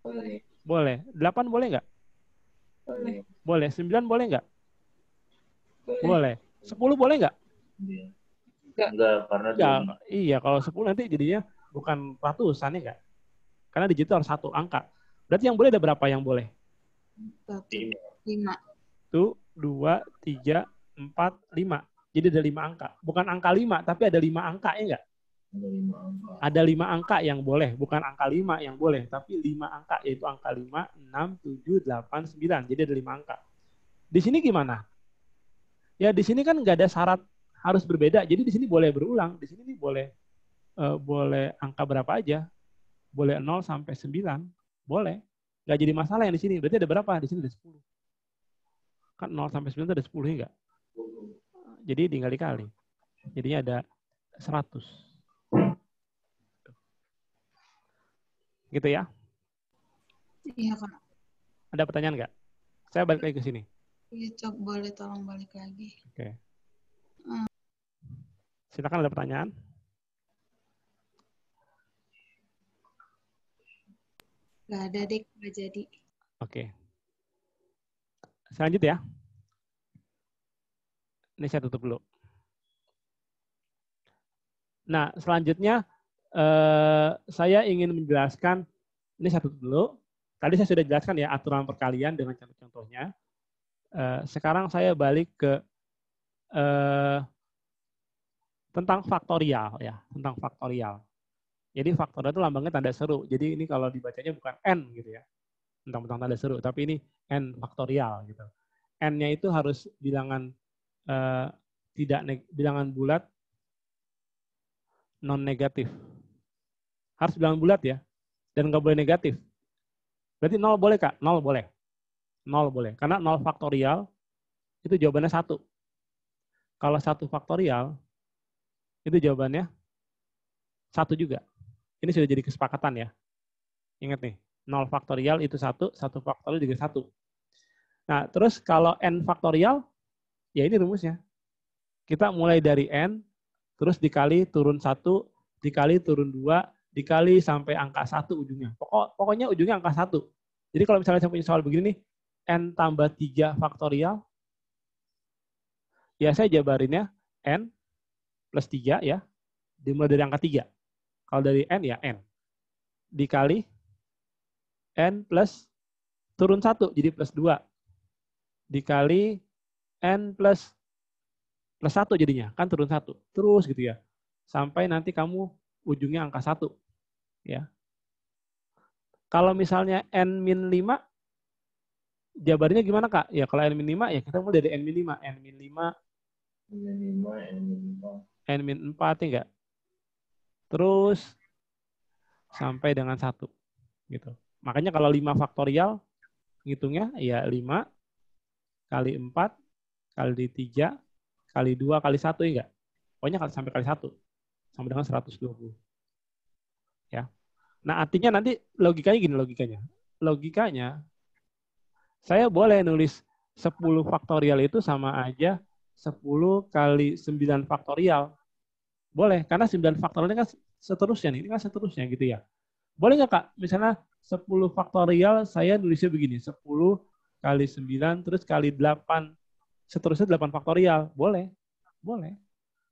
Boleh. Boleh. 8 boleh nggak? Boleh. Boleh. 9 boleh nggak? Boleh. 10 boleh nggak? Enggak, karena Iya, kalau 10 nanti jadinya bukan ratusan ya nggak? Karena digit itu harus 1 angka. Berarti yang boleh ada berapa yang boleh? 5. 1, 2, 3, 4, 5. Jadi ada 5 angka. Bukan angka 5, tapi ada 5 angka ya nggak? Ada 5 angka yang boleh, bukan angka 5 yang boleh, tapi 5 angka, yaitu angka 5, 6, 7, 8, 9. Jadi ada 5 angka. Di sini gimana? Ya di sini kan nggak ada syarat harus berbeda, jadi di sini boleh berulang. Di sini nih boleh angka berapa aja. Boleh 0 sampai 9, boleh. Nggak jadi masalah yang di sini. Berarti ada berapa? Di sini ada 10. Kan 0 sampai 9 itu ada 10 ya nggak? Jadi tinggal dikali. Jadinya ada 100. Gitu ya. Iya, Kak. Ada pertanyaan nggak? Saya balik lagi ke sini. Iya, coba boleh tolong balik lagi. Oke. Silakan, ada pertanyaan. Nggak ada deh, nggak jadi. Oke. Saya lanjut ya. Ini saya tutup dulu. Nah, selanjutnya saya ingin menjelaskan, ini saya tutup dulu. Tadi saya sudah jelaskan ya aturan perkalian dengan contoh-contohnya. Sekarang saya balik ke tentang faktorial ya, tentang faktorial. Jadi faktorial itu lambangnya tanda seru. Jadi ini kalau dibacanya bukan n gitu ya, tentang tanda seru, tapi ini n faktorial gitu. N-nya itu harus bilangan bilangan bulat non negatif. Harus bilangan bulat ya, dan nggak boleh negatif. Berarti 0 boleh Kak? 0 boleh. 0 boleh. Karena 0 faktorial itu jawabannya 1. Kalau 1 faktorial itu jawabannya 1 juga. Ini sudah jadi kesepakatan ya. Ingat nih, 0 faktorial itu 1, 1 faktorial juga 1. Nah, terus kalau n faktorial, ya ini rumusnya. Kita mulai dari n, terus dikali turun 1, dikali turun 2, dikali sampai angka 1 ujungnya. Pokoknya ujungnya angka 1. Jadi kalau misalnya saya punya soal begini nih, n tambah 3 faktorial, ya saya jabarinnya n plus 3 ya, dimulai dari angka 3. Kalau dari n ya n. Dikali n plus turun 1, jadi plus 2. Dikali n plus 1 jadinya, kan turun 1. Terus gitu ya. Sampai nanti kamu ujungnya angka 1. Ya. Kalau misalnya n-5, jabarannya gimana Kak? Ya kalau n-5 ya kita mulai dari n-5. n-4 ya enggak? Terus sampai dengan 1. Gitu. Makanya kalau 5 faktorial, ngitungnya ya 5 kali 4 kali 3, kali 2, kali 1, ya enggak? Pokoknya sampai kali 1. Sama dengan 120. Ya. Nah, artinya nanti logikanya gini logikanya. Logikanya, saya boleh nulis 10 faktorial itu sama aja 10 kali 9 faktorial. Boleh, karena 9 faktorialnya kan seterusnya nih. Ini kan seterusnya gitu ya. Boleh nggak, Kak? Misalnya 10 faktorial, saya nulisnya begini. 10 kali 9, terus kali 8. Seterusnya 8 faktorial. Boleh. Boleh.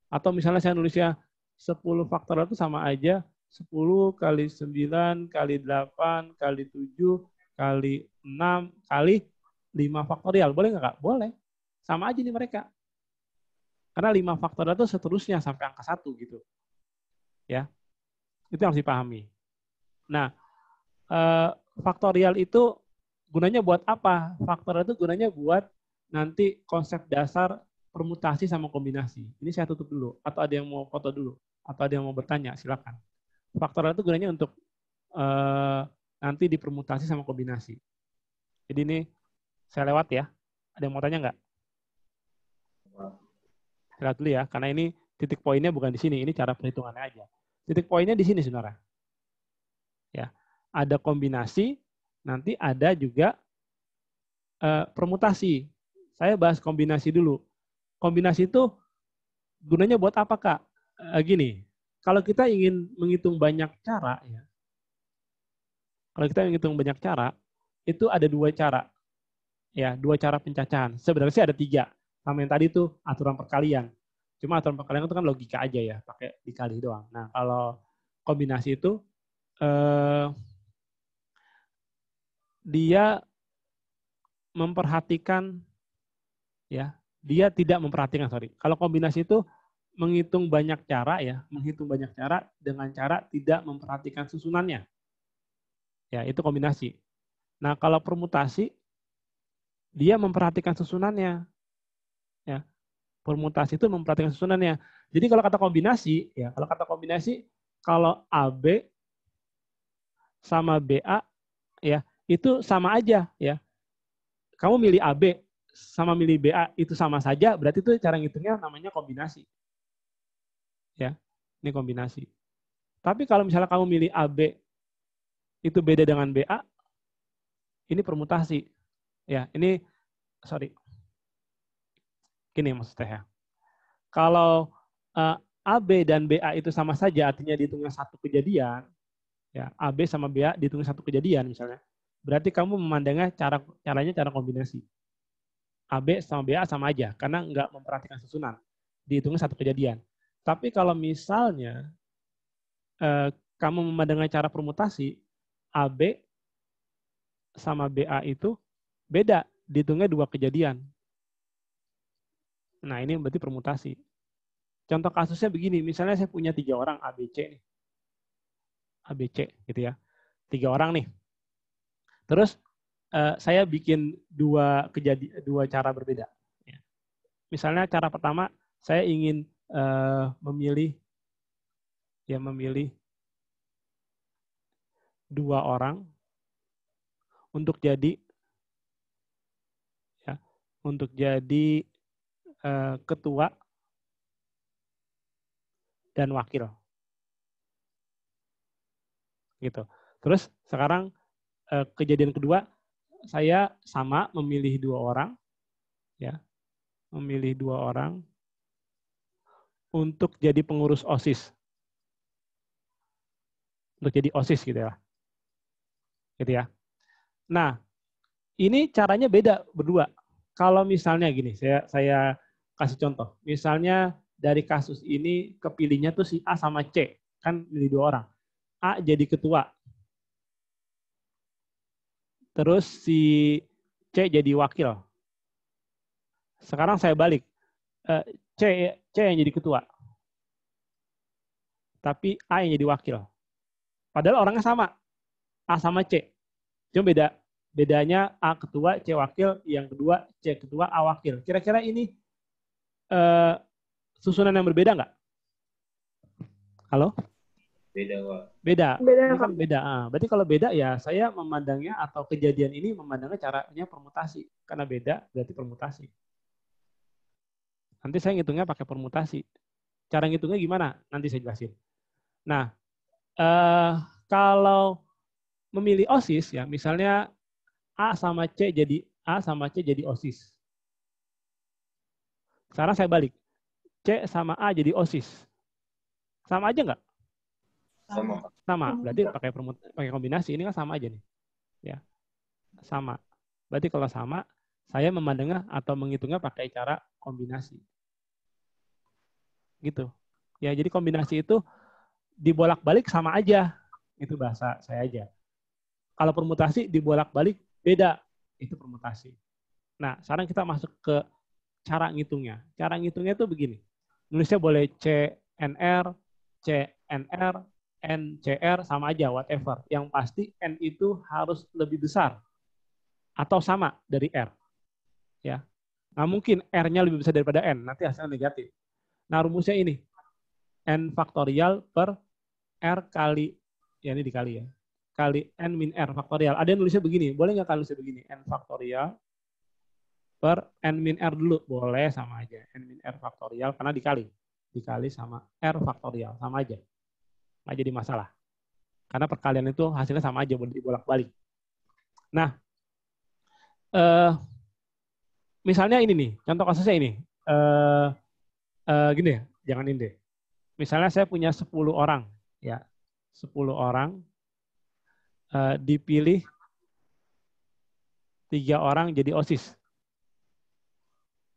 Atau misalnya saya nulisnya 10 faktorial itu sama aja 10 kali 9 kali 8 kali 7 kali 6 kali 5 faktorial. Boleh nggak, Kak? Boleh. Sama aja nih mereka. Karena 5 faktorial itu seterusnya sampai angka 1 gitu. Ya. Itu yang harus dipahami. Nah, faktorial itu gunanya buat apa? Faktorial itu gunanya buat nanti konsep dasar permutasi sama kombinasi. Ini saya tutup dulu. Atau ada yang mau foto dulu? Atau ada yang mau bertanya? Silakan. Faktorial itu gunanya untuk nanti dipermutasi sama kombinasi. Jadi ini saya lewat ya. Ada yang mau tanya nggak? Saya lihat dulu ya, karena ini titik poinnya bukan di sini. Ini cara perhitungannya aja. Titik poinnya di sini, saudara. Ya, ada kombinasi, nanti ada juga permutasi. Saya bahas kombinasi dulu. Kombinasi itu gunanya buat apa, Kak? Gini, kalau kita ingin menghitung banyak cara, ya. Kalau kita menghitung banyak cara, itu ada 2 cara. Ya, 2 cara pencacahan. Sebenarnya sih ada 3. Sama yang tadi itu aturan perkalian. Cuma aturan perkalian itu kan logika aja ya, pakai dikali doang. Nah, kalau kombinasi itu dia memperhatikan, ya, dia tidak memperhatikan, sorry. Kalau kombinasi itu menghitung banyak cara, ya, menghitung banyak cara dengan cara tidak memperhatikan susunannya. Ya, itu kombinasi. Nah, kalau permutasi, dia memperhatikan susunannya. Ya, permutasi itu memperhatikan susunannya. Jadi kalau kata kombinasi, ya, kalau AB sama BA, ya, itu sama aja, ya. Kamu milih AB sama milih BA itu sama saja, berarti itu cara ngitungnya namanya kombinasi. Ya, ini kombinasi. Tapi kalau misalnya kamu milih AB itu beda dengan BA, ini permutasi. Ya, ini sorry. Gini maksudnya ya. Kalau AB dan BA itu sama saja, artinya dihitungnya satu kejadian, ya, AB sama BA dihitungnya satu kejadian misalnya. Berarti kamu memandangnya caranya cara kombinasi. AB sama BA sama aja, karena nggak memperhatikan susunan. Dihitungnya satu kejadian. Tapi kalau misalnya kamu memandangnya cara permutasi, AB sama BA itu beda, dihitungnya 2 kejadian. Nah, ini berarti permutasi. Contoh kasusnya begini, misalnya saya punya 3 orang ABC nih. ABC gitu ya. 3 orang nih. Terus saya bikin 2 cara berbeda. Misalnya cara pertama, saya ingin memilih 2 orang untuk jadi ketua dan wakil. Gitu. Terus sekarang kejadian kedua, saya sama memilih 2 orang, ya, memilih 2 orang untuk jadi pengurus OSIS, untuk jadi OSIS gitu ya. Nah, ini caranya beda berdua. Kalau misalnya gini, saya kasih contoh. Misalnya dari kasus ini kepilihnya tuh si A sama C, kan milih 2 orang. A jadi ketua. Terus si C jadi wakil. Sekarang saya balik. C yang jadi ketua. Tapi A yang jadi wakil. Padahal orangnya sama. A sama C. Cuma bedanya A ketua, C wakil, yang kedua C ketua, A wakil. Kira-kira ini susunan yang berbeda nggak? Halo? Beda, Pak. Beda. Beda, Ini kan beda. Berarti kalau beda ya saya memandangnya atau kejadian ini memandangnya caranya permutasi. Karena beda berarti permutasi. Nanti saya ngitungnya pakai permutasi. Cara ngitungnya gimana? Nanti saya jelasin. Nah, kalau memilih OSIS ya, misalnya A sama C jadi OSIS. Sekarang saya balik. C sama A jadi OSIS. Sama aja nggak? Sama. Sama. Berarti pakai kombinasi. Ini kan sama aja nih. Ya. Sama. Berarti kalau sama, saya memandangnya atau menghitungnya pakai cara kombinasi. Gitu. Ya, jadi kombinasi itu dibolak-balik sama aja. Itu bahasa saya aja. Kalau permutasi dibolak-balik beda. Itu permutasi. Nah, sekarang kita masuk ke cara ngitungnya. Cara ngitungnya itu begini. Nulisnya boleh CNR, CNR, NCR, sama aja, whatever. Yang pasti N itu harus lebih besar atau sama dari R. Ya. Nggak mungkin R-nya lebih besar daripada N. Nanti hasilnya negatif. Nah, rumusnya ini. N faktorial per R kali, ya ini dikali ya, kali N min R faktorial. Ada yang nulisnya begini. Boleh nggak kalau nulisnya begini? N faktorial per N min R dulu. Boleh, sama aja. N min R faktorial, karena dikali. Dikali sama R faktorial. Sama aja. Nggak jadi masalah. Karena perkalian itu hasilnya sama aja. Boleh dibolak-balik. Nah, misalnya ini nih. Contoh kasusnya ini. Gini ya. Jangan ini deh. Misalnya saya punya 10 orang. Ya, 10 orang. Dipilih 3 orang jadi OSIS.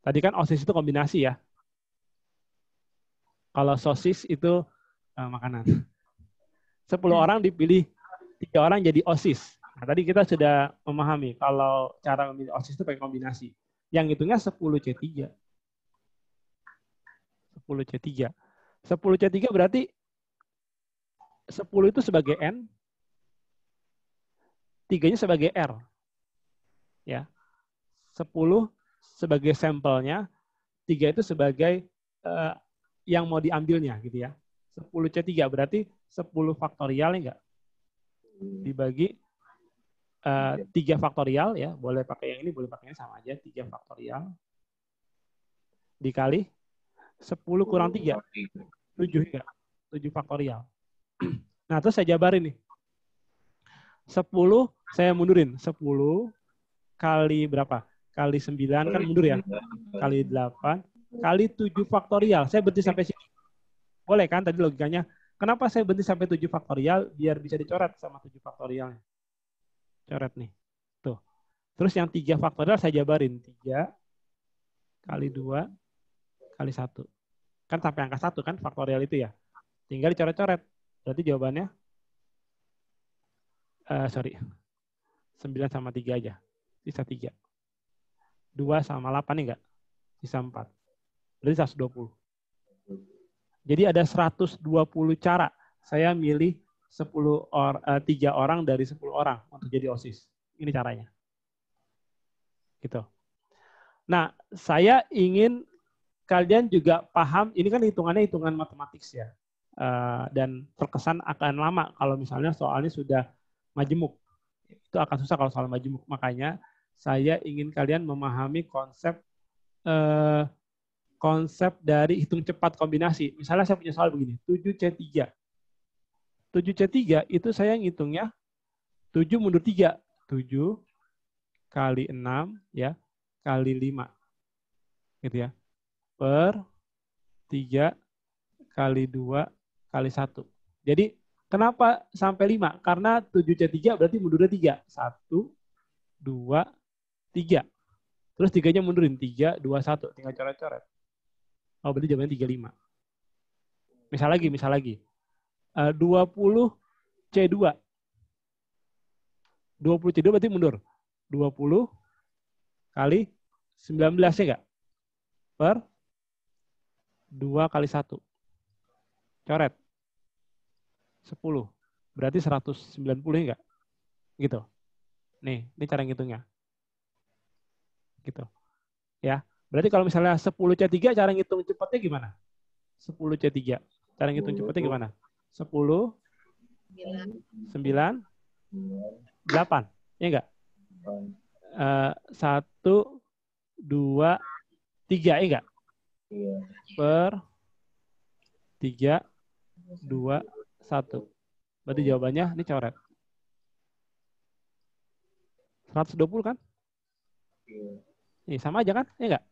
Tadi kan OSIS itu kombinasi ya. Kalau sosis itu makanan. 10 orang dipilih 3 orang jadi OSIS. Nah, tadi kita sudah memahami kalau cara memilih OSIS itu pakai kombinasi. Yang hitungnya 10C3. 10C3. 10C3 berarti 10 itu sebagai N, 3-nya sebagai R. Ya. 10 sebagai sampelnya, 3 itu sebagai yang mau diambilnya gitu ya. 10C3 berarti 10 faktorial enggak? Dibagi 3 faktorial ya, boleh pakai yang ini, boleh pakai yang sama aja, 3 faktorial dikali 10 kurang 3, 7 enggak? 7 faktorial. Nah, terus saya jabarin nih. 10 saya mundurin, 10 kali berapa? Kali 9 kan mundur ya. Kali 8 kali 7 faktorial. Saya berhenti sampai sini. Boleh kan tadi logikanya? Kenapa saya berhenti sampai 7 faktorial? Biar bisa dicoret sama 7 faktorialnya. Coret nih. Tuh. Terus yang 3 faktorial saya jabarin. 3 kali 2 kali 1. Kan sampai angka 1 kan faktorial itu ya. Tinggal dicoret-coret. Berarti jawabannya 9 sama 3 aja. Sisa 3. 2 sama 8 nih enggak? Sisa 4. Berarti 120. Jadi ada 120 cara saya milih 3 orang dari 10 orang untuk jadi OSIS. Ini caranya. Gitu. Nah, saya ingin kalian juga paham, ini kan hitungannya hitungan matematik ya. Dan terkesan akan lama kalau misalnya soalnya sudah majemuk. Itu akan susah kalau soal majemuk. Makanya saya ingin kalian memahami konsep dari hitung cepat kombinasi. Misalnya saya punya soal begini, 7C3. 7C3 itu saya ngitungnya 7 mundur 3. 7 kali 6 ya, kali 5. Gitu ya. Per 3 kali 2 kali 1. Jadi kenapa sampai 5? Karena 7C3 berarti mundurnya 3. 1, 2, 3. Terus 3-nya mundurin. 3, 2, 1. Tinggal coret-coret. Oh, berarti jawabannya 35. Misal lagi. 20C2. 20C2 berarti mundur. 20 kali 19 ya enggak? Per 2 kali 1. Coret. 10. Berarti 190 enggak? Gitu. Nih, ini cara ngitungnya. Gitu. Ya. Berarti kalau misalnya 10C3 cara ngitung cepatnya gimana? 10C3. Cara ngitung cepatnya gimana? 10 9 8. Ya enggak? 1 2 3 ya enggak? Iya. per 3, 2, 1. Berarti jawabannya ini coret. 120 kan? Iya. Ini sama aja kan? Iya enggak?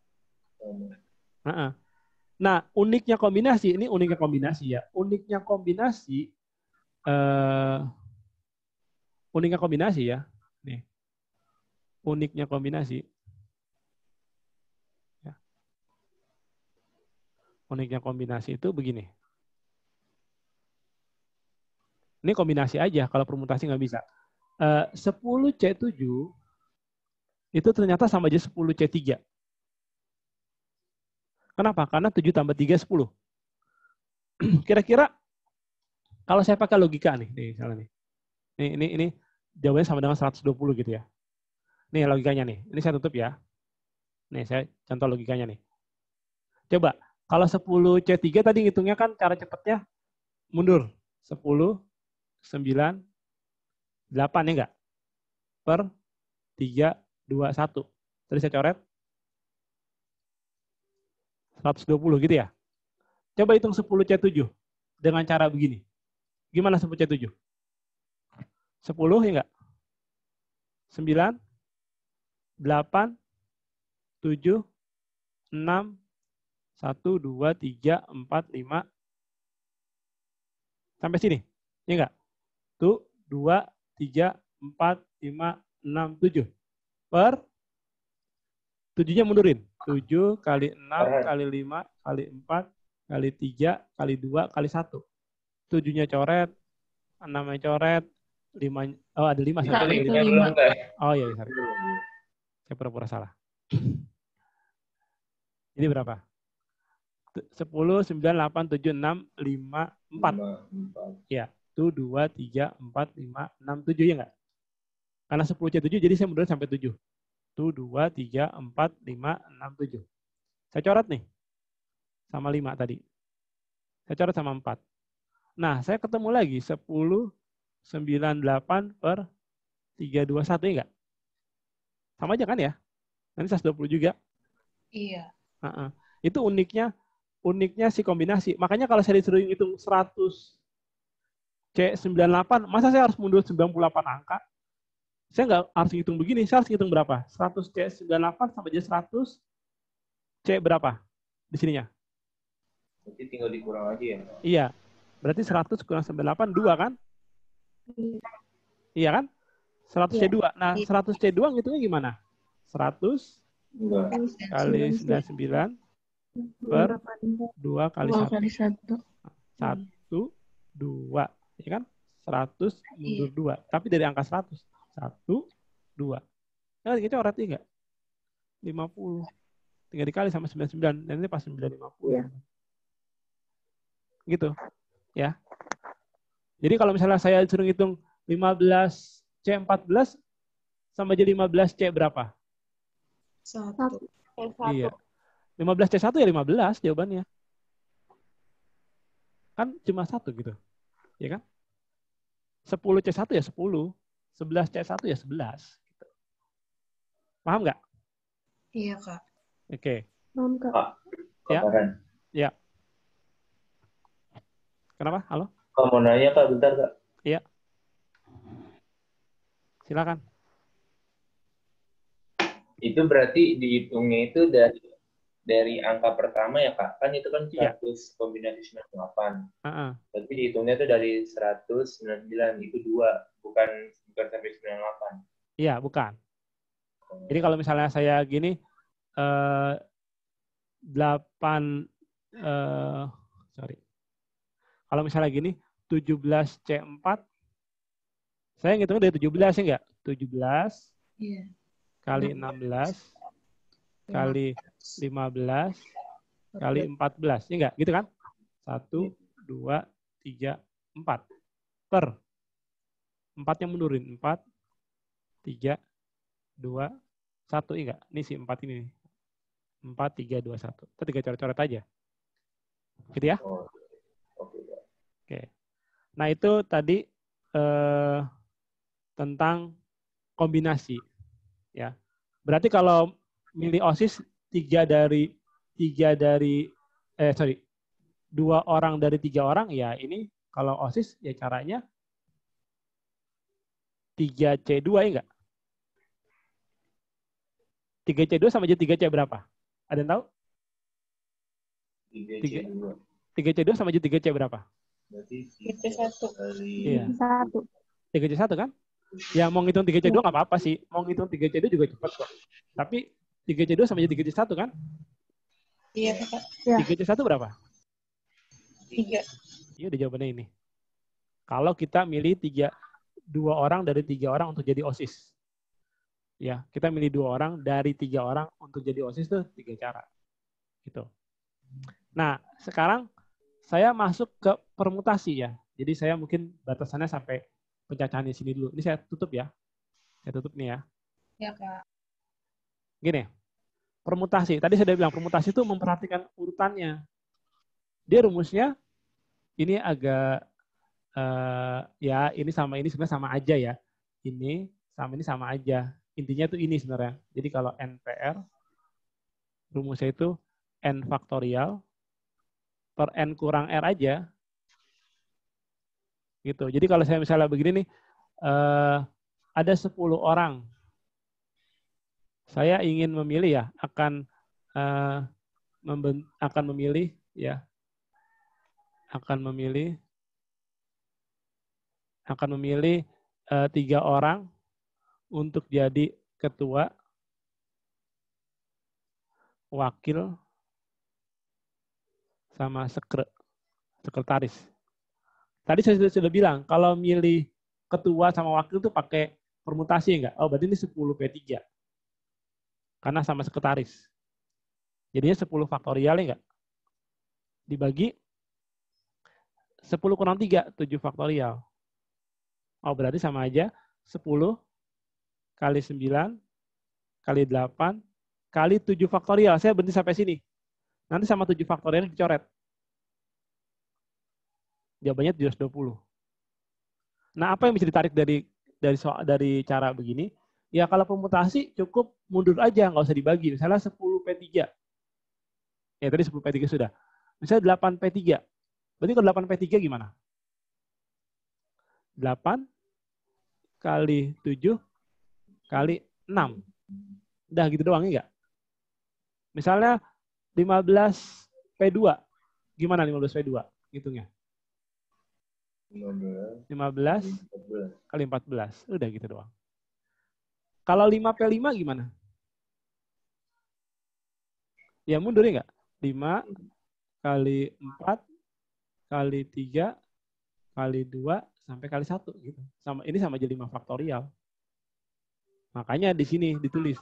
Sama. Nah, uniknya kombinasi, ini uniknya kombinasi ya. Uniknya kombinasi ya. Nih. Uniknya kombinasi. Ya. Uniknya kombinasi itu begini. Ini kombinasi aja, kalau permutasi nggak bisa. 10C7 itu ternyata sama aja 10C3. Kenapa? Karena 7 tambah 3, 10. Kira-kira kalau saya pakai logika nih misalnya nih. Ini jawabannya sama dengan 120 gitu ya. Nih logikanya nih. Ini saya tutup ya. Nih saya contoh logikanya nih. Coba, kalau 10C3 tadi ngitungnya kan cara cepatnya mundur. 10, 9, 8 ya enggak? Per 3, 2, 1. Tadi saya coret 120 gitu ya. Coba hitung 10C7 dengan cara begini. Gimana 10C7? 10 ya enggak? 9, 8, 7, 6, 1, 2, 3, 4, 5. Sampai sini. Ya enggak? Tuh, 2, 3, 4, 5, 6, 7. Per 7-nya mundurin. 7 kali 6 kali 5 kali 4 kali 3 kali 2 kali 1. 7-nya coret, 6-nya coret, 5, oh ada 5. Satu, Itu 5. belum kan? Oh iya, sorry. Saya pura-pura salah. Ini berapa? 10, 9, 8, 7, 6, 5, 4. Ya, itu 2, 3, 4, 5, 6, 7 ya enggak? Karena 10C7 jadi saya mundurin sampai 7. Tuh 2, 3, 4, 5, 6, 7. Saya coret nih. Sama 5 tadi. Saya coret sama 4. Nah, saya ketemu lagi 10, 9, 8 per 3, 2, 1 ya enggak? Sama aja kan ya? Nanti 120 juga. Iya. Itu uniknya si kombinasi. Makanya kalau saya disuruh ngitung 100C98, masa saya harus mundur 98 angka? Saya nggak harus ngitung begini, saya harus ngitung berapa? 100C98 sama aja 100C berapa di sininya? Berarti tinggal dikurang aja ya? Iya. Berarti 100 kurang 98, 2 kan? Iya kan? 100C2. Nah, 100C2 ngitungnya gimana? 100 kali 99 per 2 kali 1. 1, 2. Ya kan? 100 mundur 2. Tapi dari angka 100. 1, 2. Nah, kita coret 3. 50. Tinggal dikali sama 99. Dan ini pas 950. Ya. Gitu. Ya. Jadi kalau misalnya saya disuruh ngitung 15C14 sama aja 15C berapa? 1. Iya. 15C1 ya 15 jawabannya. Kan cuma 1 gitu. Ya kan? 10C1 ya 10. 11C1 ya 11. Gitu. Paham nggak? Iya, Kak. Oke. Paham, Kak. Ya. Farhan. Ya. Kenapa? Halo? Kak, mau nanya Kak, bentar Kak. Iya. Silakan. Itu berarti dihitungnya itu dari angka pertama ya Kak? Kan itu kan 100 kombinasi 98. Berarti dihitungnya itu dari 199, itu 2, bukan sampai 98. Iya, bukan. Jadi kalau misalnya saya gini, 8, sorry. Kalau misalnya gini, 17C4, saya ngitungnya dari 17 ya enggak? 17 kali 16 kali 15 kali 14, ya enggak? Gitu kan? 1, 2, 3, 4. Per 4-nya mundurin. 4, 3, 2, 1, ya enggak? Ini si 4 ini nih. 4, 3, 2, 1. Kita 3 coret-coret aja. Gitu ya? Oke. Nah, itu tadi tentang kombinasi. Ya. Berarti kalau milih OSIS 3 dari 2 orang dari 3 orang, ya ini kalau OSIS ya caranya 3C2 ya enggak? 3C2 sama aja 3C berapa? Ada yang tahu? 3C2. 3C2 sama aja 3C berapa? Berarti 3C1. Iya. 1. 3C1 kan? Ya mau ngitung 3C2 nggak apa-apa sih. Mau ngitung 3C2 juga cepat kok. Tapi 3C2 sama aja 3C1 kan? Iya, Kakak. Ya. 3C1 berapa? 3. Iya udah jawabannya ini. Kalau kita milih 2 orang dari 3 orang untuk jadi OSIS. Ya, kita milih 2 orang dari 3 orang untuk jadi OSIS tuh 3 cara. Gitu. Nah, sekarang saya masuk ke permutasi ya. Jadi saya mungkin batasannya sampai pencacahan di sini dulu. Ini saya tutup ya. Saya tutup nih ya. Ya, Kak. Gini, permutasi. Tadi saya udah bilang permutasi itu memperhatikan urutannya. Dia rumusnya ini agak ya ini sama ini sebenarnya sama aja ya. Ini sama aja. Intinya tuh ini sebenarnya. Jadi kalau NPR rumusnya itu N faktorial per N kurang R aja. Gitu. Jadi kalau saya misalnya begini nih, ada 10 orang. Saya ingin memilih ya, akan memilih 3 orang untuk jadi ketua, wakil, sama sekretaris. Tadi saya sudah bilang, kalau milih ketua sama wakil itu pakai permutasi enggak? Oh, berarti ini 10P3. Karena sama sekretaris. Jadinya 10 faktorial enggak? Dibagi 10 kurang 3, 7 faktorial. Oh, berarti sama aja 10 kali 9 kali 8 kali 7 faktorial. Saya berhenti sampai sini. Nanti sama 7 faktorial dicoret. Jawabannya 720. Nah, apa yang bisa ditarik dari cara begini? Ya kalau permutasi cukup mundur aja, nggak usah dibagi. Misalnya 10P3. Ya tadi 10P3 sudah. Misalnya 8P3. Berarti kalau 8P3 gimana? 8 kali 7 kali 6. Udah gitu doang enggak? Misalnya 15P2. Gimana 15P2? Hitungnya. 15 kali 14. Udah gitu doang. Kalau 5P5 gimana? Ya mundur ya enggak? 5 kali 4 kali 3 kali 2 sampai kali 1 gitu. Ini sama aja 5 faktorial. Makanya di sini ditulis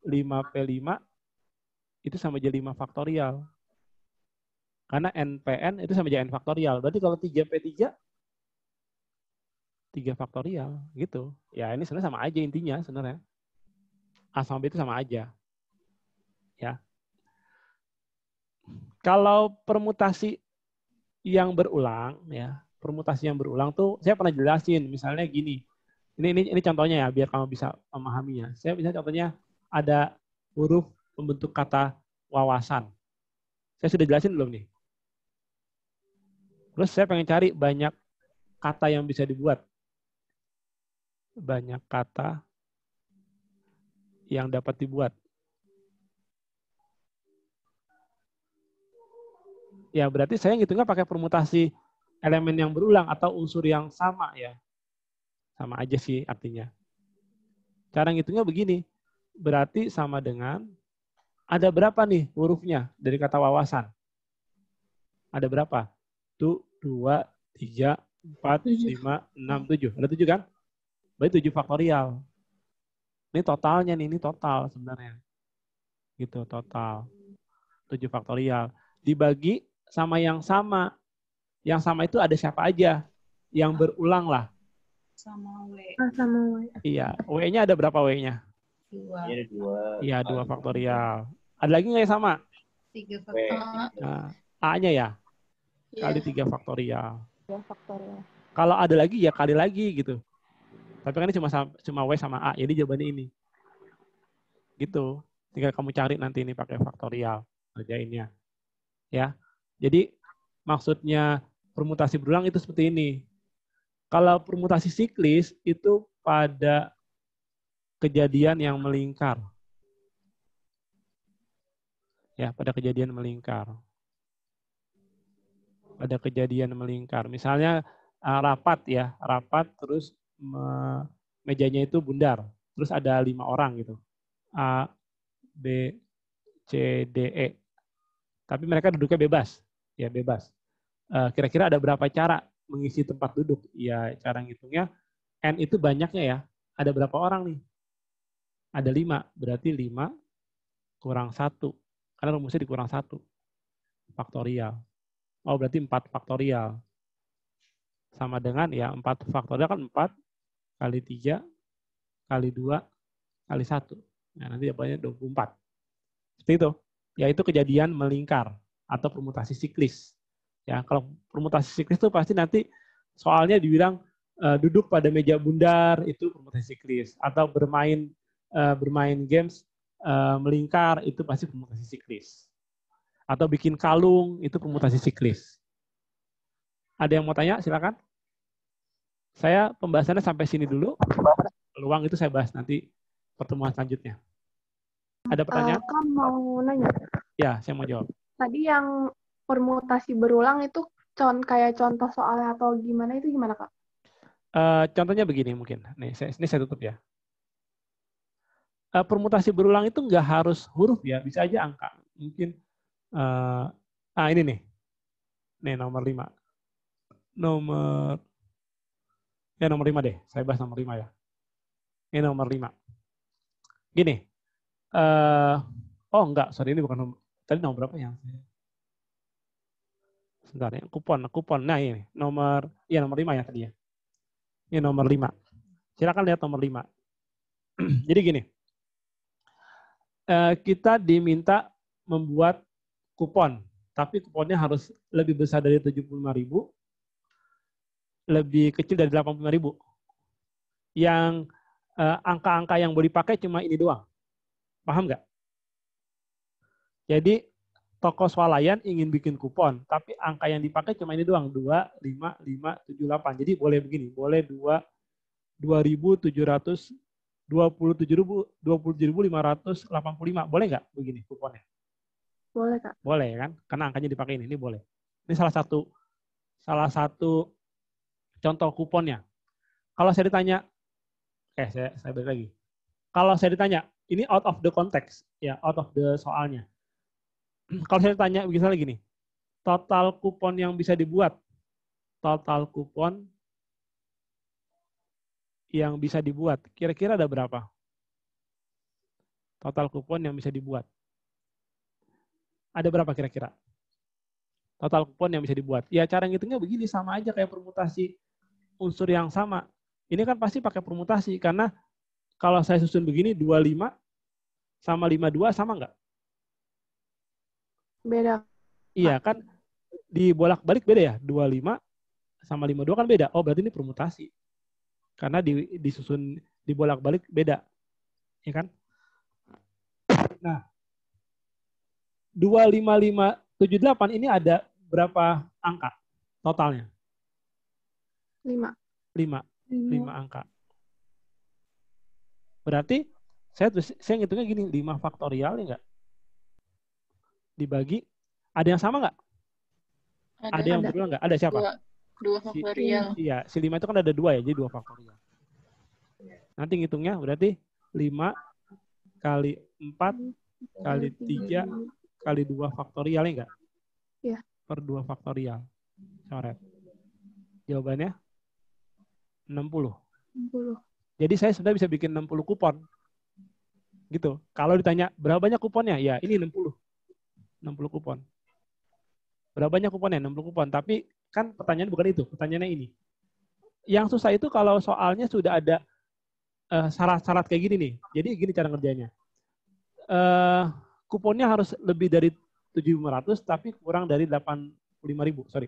5P5 itu sama aja 5 faktorial. Karena NPN itu sama aja N faktorial. Berarti kalau 3P3 3 faktorial gitu. Ya ini sebenarnya sama aja intinya sebenarnya. A sama B itu sama aja. Ya. Kalau permutasi yang berulang ya, permutasi yang berulang tuh saya pernah jelasin misalnya gini. Ini contohnya ya biar kamu bisa memahaminya. Saya bisa contohnya ada huruf pembentuk kata wawasan. Saya sudah jelasin belum nih? Terus saya pengen cari banyak kata yang bisa dibuat. Banyak kata yang dapat dibuat. Ya berarti saya ngitungnya pakai permutasi elemen yang berulang atau unsur yang sama ya. Sama aja sih artinya. Cara ngitungnya begini. Berarti sama dengan ada berapa nih hurufnya dari kata wawasan? Ada berapa? 1, 2, 3, 4, 5, 6, 7. Ada 7 kan? Berarti 7 faktorial. Ini totalnya nih, ini total sebenarnya. Gitu, total. 7 faktorial. Dibagi sama yang sama. Yang sama itu ada siapa aja? Yang berulang lah. Sama W. Sama W. Iya, W-nya ada berapa W-nya? 2. Iya, 2 faktorial. Ada lagi nggak yang sama? 3 faktorial. Nah, A-nya ya? Kali 3 faktorial. 2 faktorial. Kalau ada lagi, ya kali lagi gitu. Tapi kan ini cuma W sama A, jadi jawabannya ini. Gitu. Tinggal kamu cari nanti ini pakai faktorial. ngerjainnya. Ya. Jadi maksudnya permutasi berulang itu seperti ini. Kalau permutasi siklis itu pada kejadian yang melingkar. Ya, pada kejadian melingkar. Pada kejadian melingkar. Misalnya rapat ya, rapat terus mejanya itu bundar. Terus ada 5 orang gitu. A, B, C, D, E. Tapi mereka duduknya bebas. Ya, bebas. Kira-kira ada berapa cara mengisi tempat duduk? Ya, cara ngitungnya N itu banyaknya ya. Ada berapa orang nih? Ada 5. Berarti 5 kurang 1. Karena rumusnya dikurang 1. Faktorial. Oh, berarti 4 faktorial. Sama dengan ya 4 faktorial kan 4 kali 3 kali 2 kali 1. Nah, nanti jawabannya 24. Seperti itu. Yaitu kejadian melingkar atau permutasi siklis. Ya, kalau permutasi siklis itu pasti nanti soalnya dibilang duduk pada meja bundar itu permutasi siklis, atau bermain games melingkar itu pasti permutasi siklis. Atau bikin kalung itu permutasi siklis. Ada yang mau tanya? Silakan. Saya pembahasannya sampai sini dulu. Peluang itu saya bahas nanti pertemuan selanjutnya. Ada pertanyaan? Kan mau nanya. Ya, saya mau jawab. Tadi yang permutasi berulang itu kayak contoh soalnya atau gimana itu gimana, Kak? Contohnya begini mungkin. Nih, ini saya tutup ya. Permutasi berulang itu nggak harus huruf ya, bisa aja angka. Mungkin ini nih. Nih nomor 5. Nomor 5 deh. Saya bahas nomor 5 ya. Ini nomor 5. Gini. Enggak, sorry, ini bukan nomor. Tadi nomor berapa yang? Sebentar ya, kupon. Nah, ini nomor 5 ya tadi ya. Ini nomor 5. Silakan lihat nomor 5. Jadi gini. Kita diminta membuat kupon, tapi kuponnya harus lebih besar dari 75.000, lebih kecil dari 85.000. Yang angka-angka yang boleh dipakai cuma ini doang. Paham nggak? Jadi toko swalayan ingin bikin kupon, tapi angka yang dipakai cuma ini doang, 2, 5, 5, 7, 8. Jadi boleh begini, boleh 27.585. Boleh nggak begini kuponnya? Boleh, Kak. Boleh kan? Karena angkanya dipakai ini boleh. Ini salah satu contoh kuponnya. Kalau saya ditanya, saya balik lagi. Kalau saya ditanya, ini out of the context, ya, out of the soalnya. Kalau saya tanya misalnya gini, total kupon yang bisa dibuat, kira-kira ada berapa? Total kupon yang bisa dibuat. Ada berapa kira-kira? Total kupon yang bisa dibuat. Ya cara ngitungnya begini, sama aja kayak permutasi unsur yang sama. Ini kan pasti pakai permutasi, karena kalau saya susun begini, 25 sama 52 sama nggak? Beda. Iya kan, dibolak-balik beda ya, 25 sama 52 kan beda. Oh berarti ini permutasi. Karena disusun dibolak-balik beda. Ya kan? Nah, 25578 ini ada berapa angka totalnya? 5 angka. Berarti saya ngitungnya gini, 5 faktorial ya enggak? Dibagi, ada yang sama nggak? Ada yang berulang nggak? Ada siapa? 2 faktorial. Iya, si 5 itu kan ada 2 ya, jadi 2 faktorial. Nanti ngitungnya berarti 5 kali 4 kali 3 kali 2 faktorial ya enggak? Iya. Per 2 faktorial. Coret. Jawabannya 60. Jadi saya sebenarnya bisa bikin 60 kupon. Gitu. Kalau ditanya berapa banyak kuponnya? Ya, ini 60 kupon. Berapa banyak kuponnya? 60 kupon. Tapi kan pertanyaannya bukan itu. Pertanyaannya ini. Yang susah itu kalau soalnya sudah ada syarat-syarat kayak gini nih. Jadi gini cara ngerjainnya. Kuponnya harus lebih dari 7.500 tapi kurang dari 85.000. Sorry.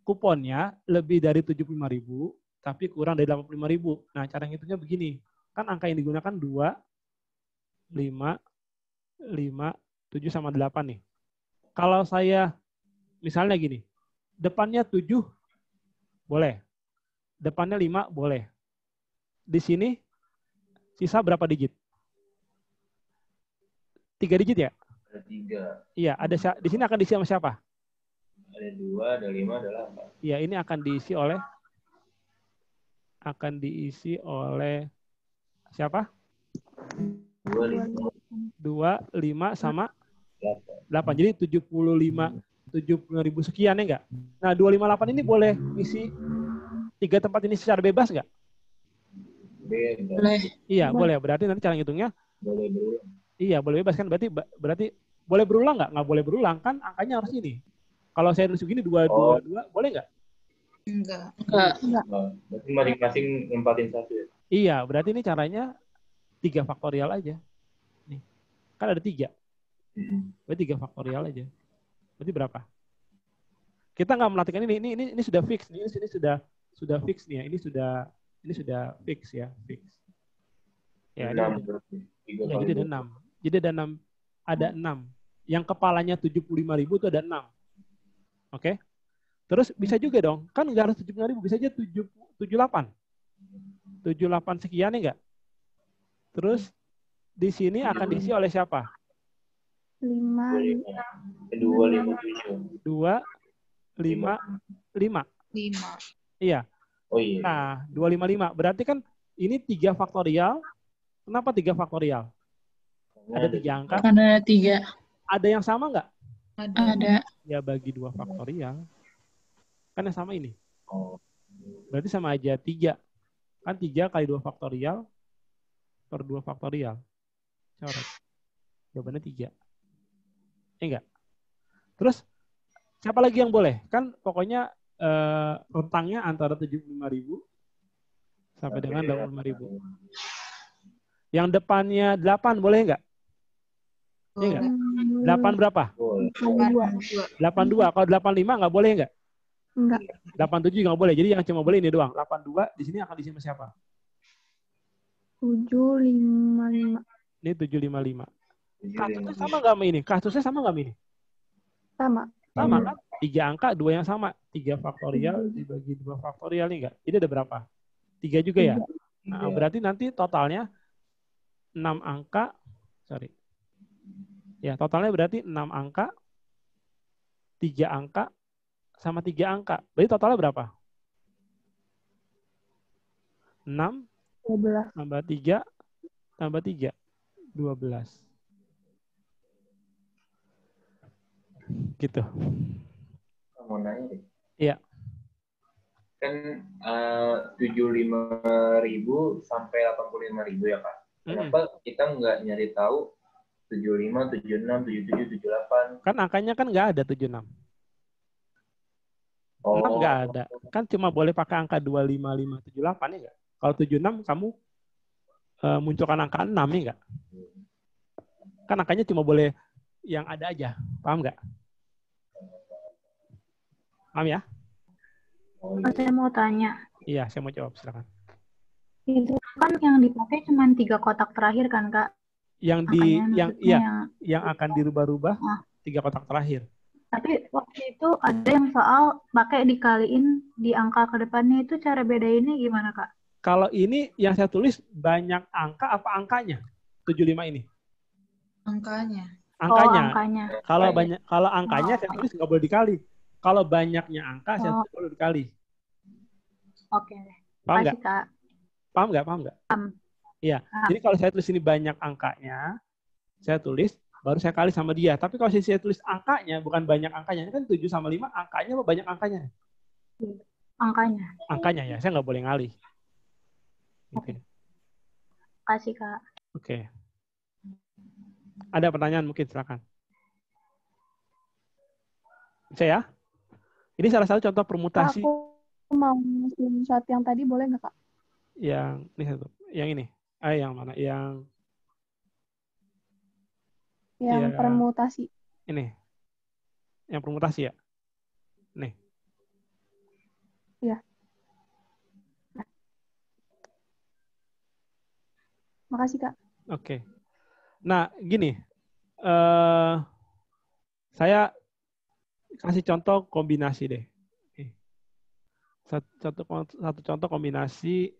Kuponnya lebih dari 75.000 tapi kurang dari 85.000. Nah, cara ngitungnya begini. Kan angka yang digunakan 2, 5, 7 sama 8 nih. Kalau saya misalnya gini, depannya 7 boleh. Depannya 5 boleh. Di sini sisa berapa digit? 3 digit ya? Ada 3. Iya, di sini akan diisi sama siapa? Ada 2, ada 5, ada 8. Iya, ini akan diisi oleh siapa? 2, 5, 2, 5 sama 8. 8. Jadi 75.000 sekian ya enggak? Nah, 258 ini boleh isi 3 tempat ini secara bebas enggak? Boleh. Iya, boleh. Berarti nanti cara ngitungnya Boleh berulang. iya, boleh bebas kan? Berarti boleh berulang nggak? Nggak boleh berulang kan? Angkanya harus ini. Kalau saya tulis begini 2, 2, 2, boleh nggak? Enggak. Berarti masing-masing nempatin 1 ya? Iya, berarti ini caranya 3 faktorial aja. Nih, kan ada 3. Berarti 3 faktorial aja. Berarti berapa? Kita nggak melatihkan ini sudah fix nih. Ini sudah fix nih ya. Ini sudah fix ya, fix. Ya, 6 berarti. ya, jadi ada 6. Jadi ada 6. Yang kepalanya 75.000 itu ada 6. Oke? Terus bisa juga dong. Kan nggak harus 75.000, bisa aja 78. 78 sekian ya enggak? Terus di sini akan diisi oleh siapa? 5. 2, 5, 7. 2, 5, 5. 5. Iya. Oh iya. Nah, 255. Berarti kan ini 3 faktorial. Kenapa 3 faktorial? Ada 3 angka. Ada 3. Ada yang sama nggak? Ada. Ya bagi 2 faktorial. Kan yang sama ini. Oh. Berarti sama aja 3. Kan 3 kali 2 faktorial per 2 faktorial. Coret. Jawabannya 3. Enggak. Terus siapa lagi yang boleh? Kan pokoknya rentangnya antara 75.000 sampai dengan 85.000. Yang depannya 8 boleh enggak? Iya enggak? 8 berapa? Boleh. 82. Kalau 85 enggak boleh enggak? Enggak. 87 enggak boleh. Jadi yang cuma boleh ini doang. 82 di sini akan diisi sama siapa? 755. Ini 755. 7, Kasusnya 5, sama enggak sama ini? Kasusnya sama enggak sama ini? Sama. Sama kan? 3 angka, 2 yang sama. 3 faktorial dibagi 2 faktorial nih enggak? Jadi ada berapa? 3 juga ya? Nah, berarti nanti totalnya 6 angka. Sorry. Ya, totalnya berarti 6 angka, 3 angka, sama 3 angka. Berarti totalnya berapa? 6 12. tambah 3 tambah 3. 12. Gitu. mau nanya deh. Iya. Kan 75.000 sampai 85.000 ya Kak. Kenapa kita nggak nyari tahu 75, 76, 77, 78? Kan angkanya kan nggak ada 76. Oh. 6 nggak ada. Kan cuma boleh pakai angka 25, 5, 78 ya nggak? Kalau 76 kamu munculkan angka 6 ya nggak? Kan angkanya cuma boleh yang ada aja. Paham nggak? Paham ya? Oh, iya. Saya mau tanya. Iya, saya mau jawab. Silakan. Itu kan yang dipakai cuma 3 kotak terakhir kan, Kak? Yang yang akan dirubah-rubah 3 kotak terakhir. Tapi waktu itu ada yang soal pakai dikaliin di angka ke depannya, itu cara bedainnya gimana, Kak? Kalau ini yang saya tulis banyak angka apa angkanya? 75 ini. Angkanya. Angkanya. Oh, angkanya. Kalau angkanya saya tulis nggak boleh dikali. Kalau banyaknya angka saya tulis boleh dikali. Oke. Paham nggak? Kak. Paham nggak? Paham. Iya. Jadi kalau saya tulis ini banyak angkanya, saya tulis baru saya kali sama dia. Tapi kalau saya tulis angkanya, bukan banyak angkanya. Ini kan 7 sama 5, angkanya apa banyak angkanya? Angkanya. Angkanya ya, saya nggak boleh ngalih. Oke. Kasih, Kak. Oke. Ada pertanyaan mungkin, silakan. Saya? Ini salah satu contoh permutasi. Aku mau screenshot yang tadi, boleh nggak, Kak? Yang ini satu. Yang ini. Yang mana? Yang permutasi. Ini. Yang permutasi ya? Nih. Iya. Makasih, Kak. Oke. Nah, gini. Saya kasih contoh kombinasi deh. Satu contoh kombinasi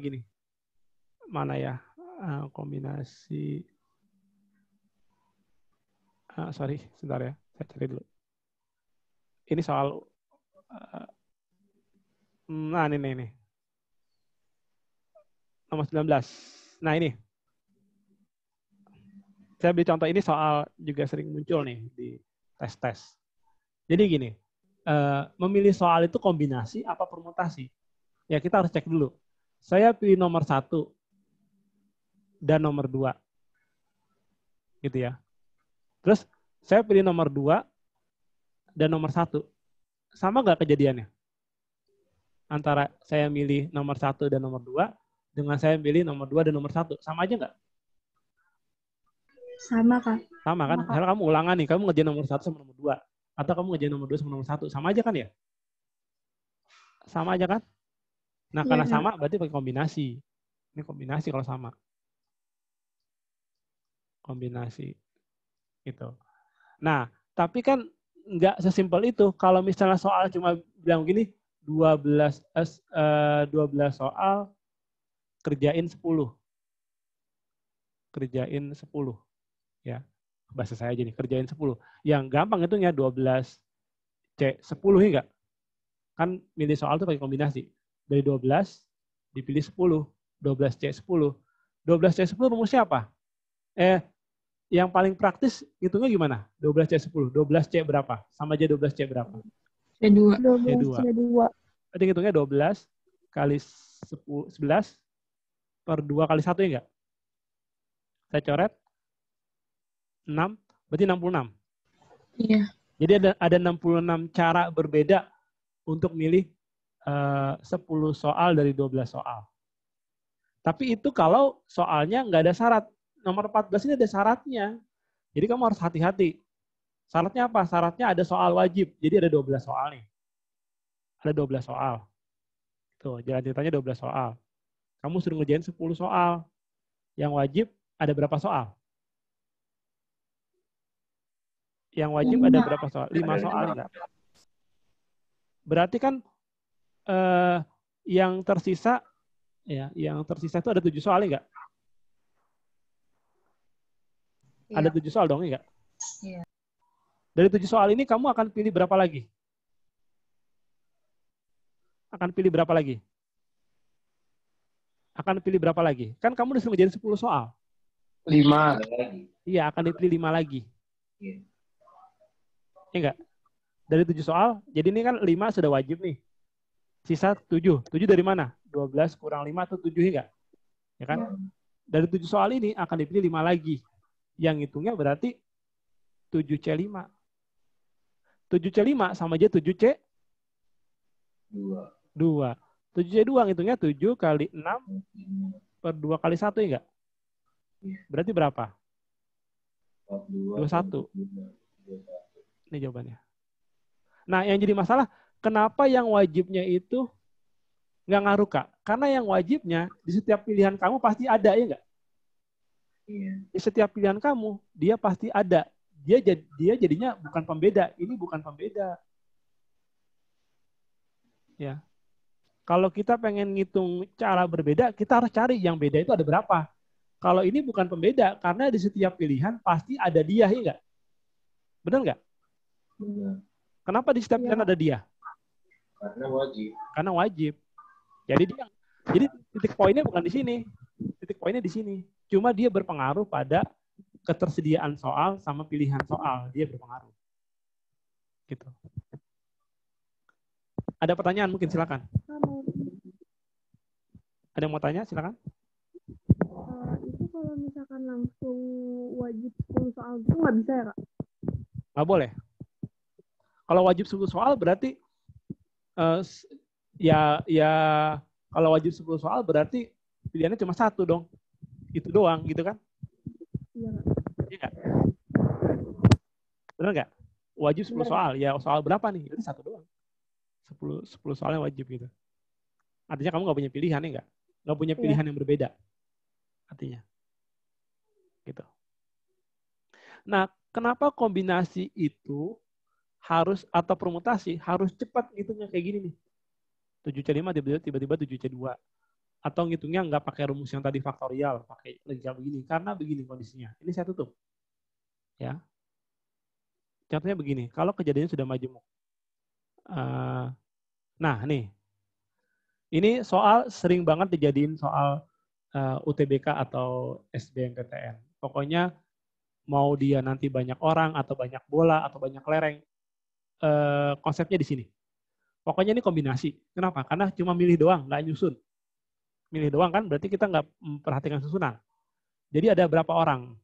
gini. Mana ya? Kombinasi. Sorry, sebentar ya. Saya cari dulu. Ini soal. Nah, ini. Nomor 19. Nah, ini. Saya beri contoh ini soal juga sering muncul nih di tes-tes. Jadi gini, memilih soal itu kombinasi apa permutasi? Ya kita harus cek dulu. Saya pilih nomor 1 dan nomor 2. Gitu ya. Terus saya pilih nomor 2 dan nomor 1. Sama nggak kejadiannya? Antara saya milih nomor 1 dan nomor 2 dengan saya pilih nomor 2 dan nomor 1. Sama aja nggak? Sama, Kak. Sama kan? Kalau kamu ulangan nih, kamu ngerjain nomor 1 sama nomor 2. Atau kamu ngerjain nomor 2 sama nomor 1. Sama aja kan ya? Sama aja kan? Nah, karena sama berarti pakai kombinasi. Ini kombinasi kalau sama. Kombinasi. Gitu. Nah, tapi kan nggak sesimpel itu. Kalau misalnya soal cuma bilang begini, 12 soal, kerjain 10. Kerjain 10. Ya, bahasa saya aja nih, kerjain 10. Yang gampang itunya 12 C 10 enggak? Kan milih soal itu pakai kombinasi. Dari 12 dipilih 10, 12 C 10. 12 C 10 rumusnya apa? Yang paling praktis hitungnya gimana? 12 C 10. 12 C berapa? Sama aja 12 C berapa? C2. C2. Berarti hitungnya 12 kali 11 per 2 kali 1 enggak? Saya coret 6, berarti 66. Iya. Jadi ada 66 cara berbeda untuk milih 10 soal dari 12 soal. Tapi itu kalau soalnya nggak ada syarat. Nomor 14 ini ada syaratnya. Jadi kamu harus hati-hati. Syaratnya apa? Syaratnya ada soal wajib. Jadi ada 12 soal nih. Ada 12 soal. Tuh, jalan ceritanya 12 soal. Kamu suruh ngerjain 10 soal. Yang wajib ada berapa soal? Yang wajib ada berapa soal? 5 soal enggak? Berarti kan yang tersisa itu ada 7 soal enggak? Iya. Ada 7 soal dong enggak? Iya. Dari 7 soal ini kamu akan pilih berapa lagi? Akan pilih berapa lagi? Akan pilih berapa lagi? Kan kamu disuruh ngerjain 10 soal. 5. Iya, akan dipilih 5 lagi. Iya. Ya enggak? Dari 7 soal, jadi ini kan 5 sudah wajib nih. Sisa 7. 7 dari mana? 12 kurang 5 atau 7 enggak? Ya kan? Dari 7 soal ini akan dipilih 5 lagi. Yang hitungnya berarti 7C5. 7C5 sama aja 7C 2. 7C2 hitungnya 7 kali 6 per 2 kali 1 enggak? Berarti berapa? 21. Ini jawabannya. Nah, yang jadi masalah, kenapa yang wajibnya itu nggak ngaruh, Kak? Karena yang wajibnya di setiap pilihan kamu pasti ada, ya nggak? Iya. Di setiap pilihan kamu, dia pasti ada. Dia jadinya bukan pembeda. Ini bukan pembeda. Ya. Kalau kita pengen ngitung cara berbeda, kita harus cari yang beda itu ada berapa. Kalau ini bukan pembeda, karena di setiap pilihan pasti ada dia, ya nggak? Benar nggak? Benar. Kenapa di setiap pilihan ada dia? Karena wajib. Karena wajib. Jadi titik poinnya bukan di sini. Titik poinnya di sini. Cuma dia berpengaruh pada ketersediaan soal sama pilihan soal. Dia berpengaruh. Gitu. Ada pertanyaan mungkin silakan. Ada yang mau tanya silakan. Itu kalau misalkan langsung wajib 10 soal itu nggak bisa ya, Kak? Nggak boleh. Kalau wajib 10 soal berarti kalau wajib 10 soal berarti pilihannya cuma 1 dong. Itu doang gitu kan? Iya, Kak. Iya nggak? Benar nggak? Wajib 10 soal. Ya soal berapa nih? Ini 1 doang. 10 soalnya wajib gitu. Artinya kamu nggak punya pilihan, ya nggak? Nggak punya pilihan yang berbeda. Artinya. Gitu. Nah, kenapa kombinasi itu harus, atau permutasi, harus cepat ngitungnya kayak gini nih. 7C5 tiba-tiba 7C2. Atau ngitungnya nggak pakai rumus yang tadi faktorial, pakai logika begini. Karena begini kondisinya. Ini saya tutup. Ya. Contohnya begini, kalau kejadiannya sudah majemuk. Nah, nih. Ini soal sering banget dijadiin soal UTBK atau SBMPTN. Pokoknya mau dia nanti banyak orang atau banyak bola atau banyak lereng, konsepnya di sini. Pokoknya ini kombinasi. Kenapa? Karena cuma milih doang, nggak nyusun. Milih doang kan berarti kita nggak memperhatikan susunan. Jadi ada berapa orang?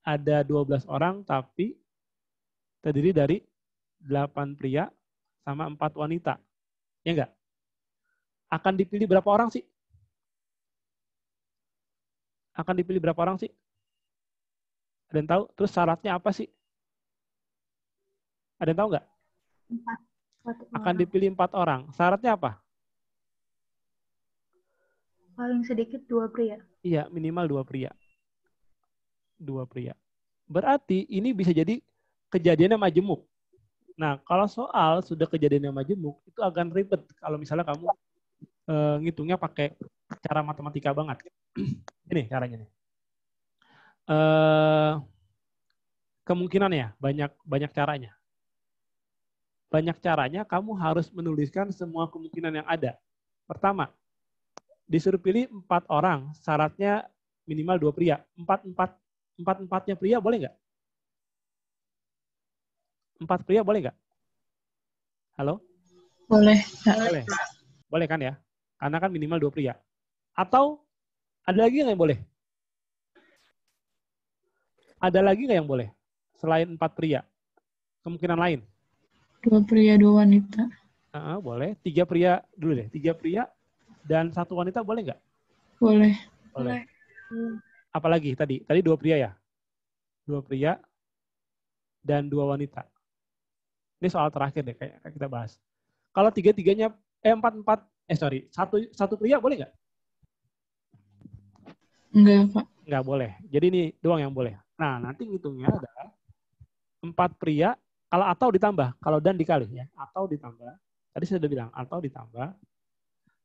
Ada 12 orang tapi terdiri dari 8 pria sama 4 wanita. Ya enggak? Akan dipilih berapa orang sih? Akan dipilih berapa orang sih? Ada yang tahu? Terus syaratnya apa sih? Ada yang tahu nggak? 4 Akan orang. dipilih 4 orang. Syaratnya apa? Paling sedikit 2 pria. Iya, minimal 2 pria. 2 pria. Berarti ini bisa jadi kejadiannya majemuk. Nah, kalau soal sudah kejadiannya majemuk, itu akan ribet kalau misalnya kamu ngitungnya pakai cara matematika banget. Ini caranya nih. Kemungkinannya banyak caranya. Banyak caranya kamu harus menuliskan semua kemungkinan yang ada. Pertama, disuruh pilih 4 orang, syaratnya minimal 2 pria. 4-4-nya pria boleh nggak? 4 pria boleh nggak? Halo? Boleh. Boleh. Boleh kan ya? Karena kan minimal 2 pria. Atau ada lagi nggak yang boleh? Ada lagi nggak yang boleh? Selain 4 pria. Kemungkinan lain. 2 pria, 2 wanita. Boleh. 3 pria dulu deh. 3 pria dan 1 wanita boleh nggak? Boleh. Boleh. Apalagi tadi? Tadi 2 pria ya? 2 pria dan 2 wanita. Ini soal terakhir deh kayak kita bahas. Kalau 3-3-nya, 4-4, satu pria boleh nggak? Enggak, Pak. Nggak boleh. Jadi ini doang yang boleh. Nah, nanti ngitungnya adalah 4 pria, kalau atau ditambah, kalau dan dikali ya, atau ditambah. Tadi saya sudah bilang, atau ditambah,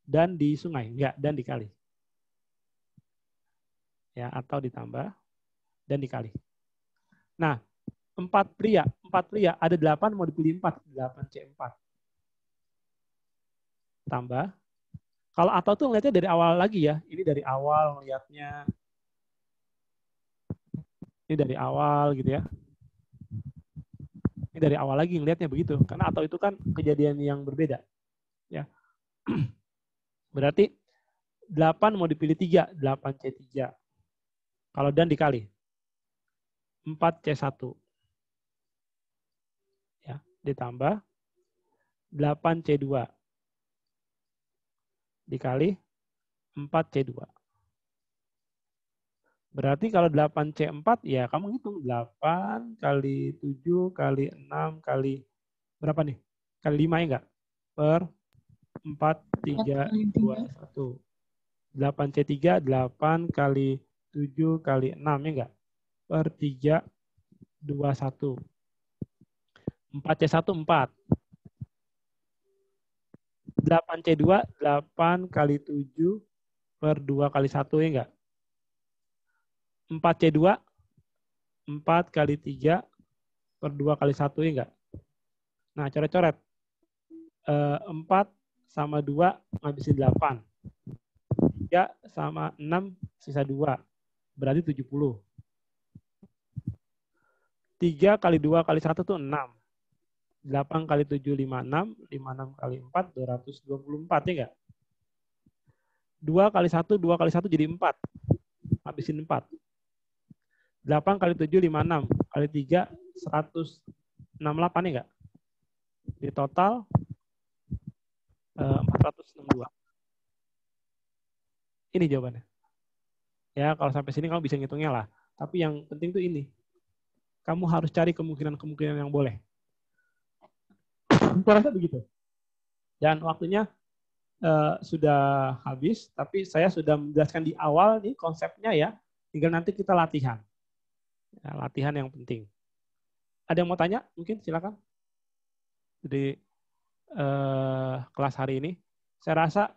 dan di sungai, enggak, dan dikali. Ya, atau ditambah, dan dikali. Nah, 4 pria, ada 8 mau dipilih 4, 8C4. Tambah. Kalau atau tuh ngeliatnya dari awal lagi ya. Ini dari awal ngeliatnya. Ini dari awal gitu ya. Ini dari awal lagi ngeliatnya begitu. Karena atau itu kan kejadian yang berbeda. Ya. Berarti 8 mau dipilih 3, 8C3. Kalau dan dikali 4C1. Ya, ditambah 8C2 dikali 4C2. Berarti kalau 8C4 ya kamu hitung 8 kali 7 kali 6 kali berapa nih? Kali 5 ya enggak? Per 4, 3, 2, 1. 8C3 8 kali 7 kali 6 ya enggak? Per 3, 2, 1. 4C1 4. 8C2 8 kali 7 per 2 kali 1 ya enggak? 4C2 4 kali 3 per 2 kali 1 ya enggak? Nah, coret-coret. 4 sama 2 ngabisin 8. 3 sama 6 sisa 2. Berarti 70. 3 kali 2 kali 1 itu 6. 8 kali 7, 56. 56 kali 4, 224 ya enggak? 2 kali 1, 2 kali 1 jadi 4. Habisin 4. 8 kali 7, 56. Kali 3, 168 ya enggak? Di total 462. Ini jawabannya. Ya, kalau sampai sini kamu bisa ngitungnya lah. Tapi yang penting tuh ini. Kamu harus cari kemungkinan-kemungkinan yang boleh. Saya rasa begitu. Dan waktunya sudah habis, tapi saya sudah menjelaskan di awal nih konsepnya ya. Tinggal nanti kita latihan. Ya, latihan yang penting. Ada yang mau tanya? Mungkin silakan. di kelas hari ini. Saya rasa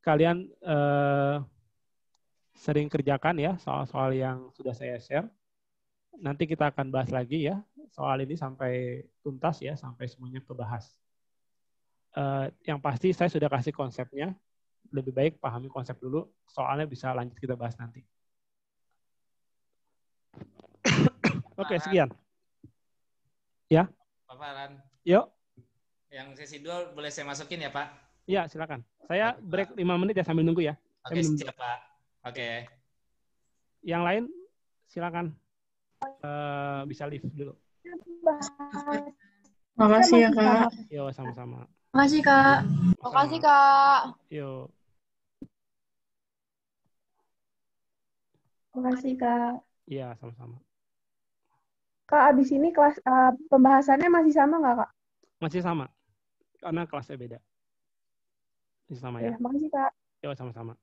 kalian sering kerjakan ya soal-soal yang sudah saya share. Nanti kita akan bahas lagi ya soal ini sampai tuntas ya, sampai semuanya kebahas. Yang pasti saya sudah kasih konsepnya. Lebih baik pahami konsep dulu, soalnya bisa lanjut kita bahas nanti. Oke, sekian. Ya. Pak Farhan. Yuk. Yang sesi 2 boleh saya masukin ya, Pak? Iya, silakan. Saya break 5 menit ya sambil nunggu ya. Oke, siap, Pak. Oke. Yang lain silakan. Bisa live dulu. Makasih ya, Kak. Yo, sama-sama. Makasih, Kak. Makasih, Kak. Yo. Makasih, Kak. Iya, sama-sama. Kak, abis ini kelas pembahasannya masih sama nggak, Kak? Masih sama. Karena kelasnya beda. Masih sama ya. Ya, makasih, Kak. Yo, sama-sama.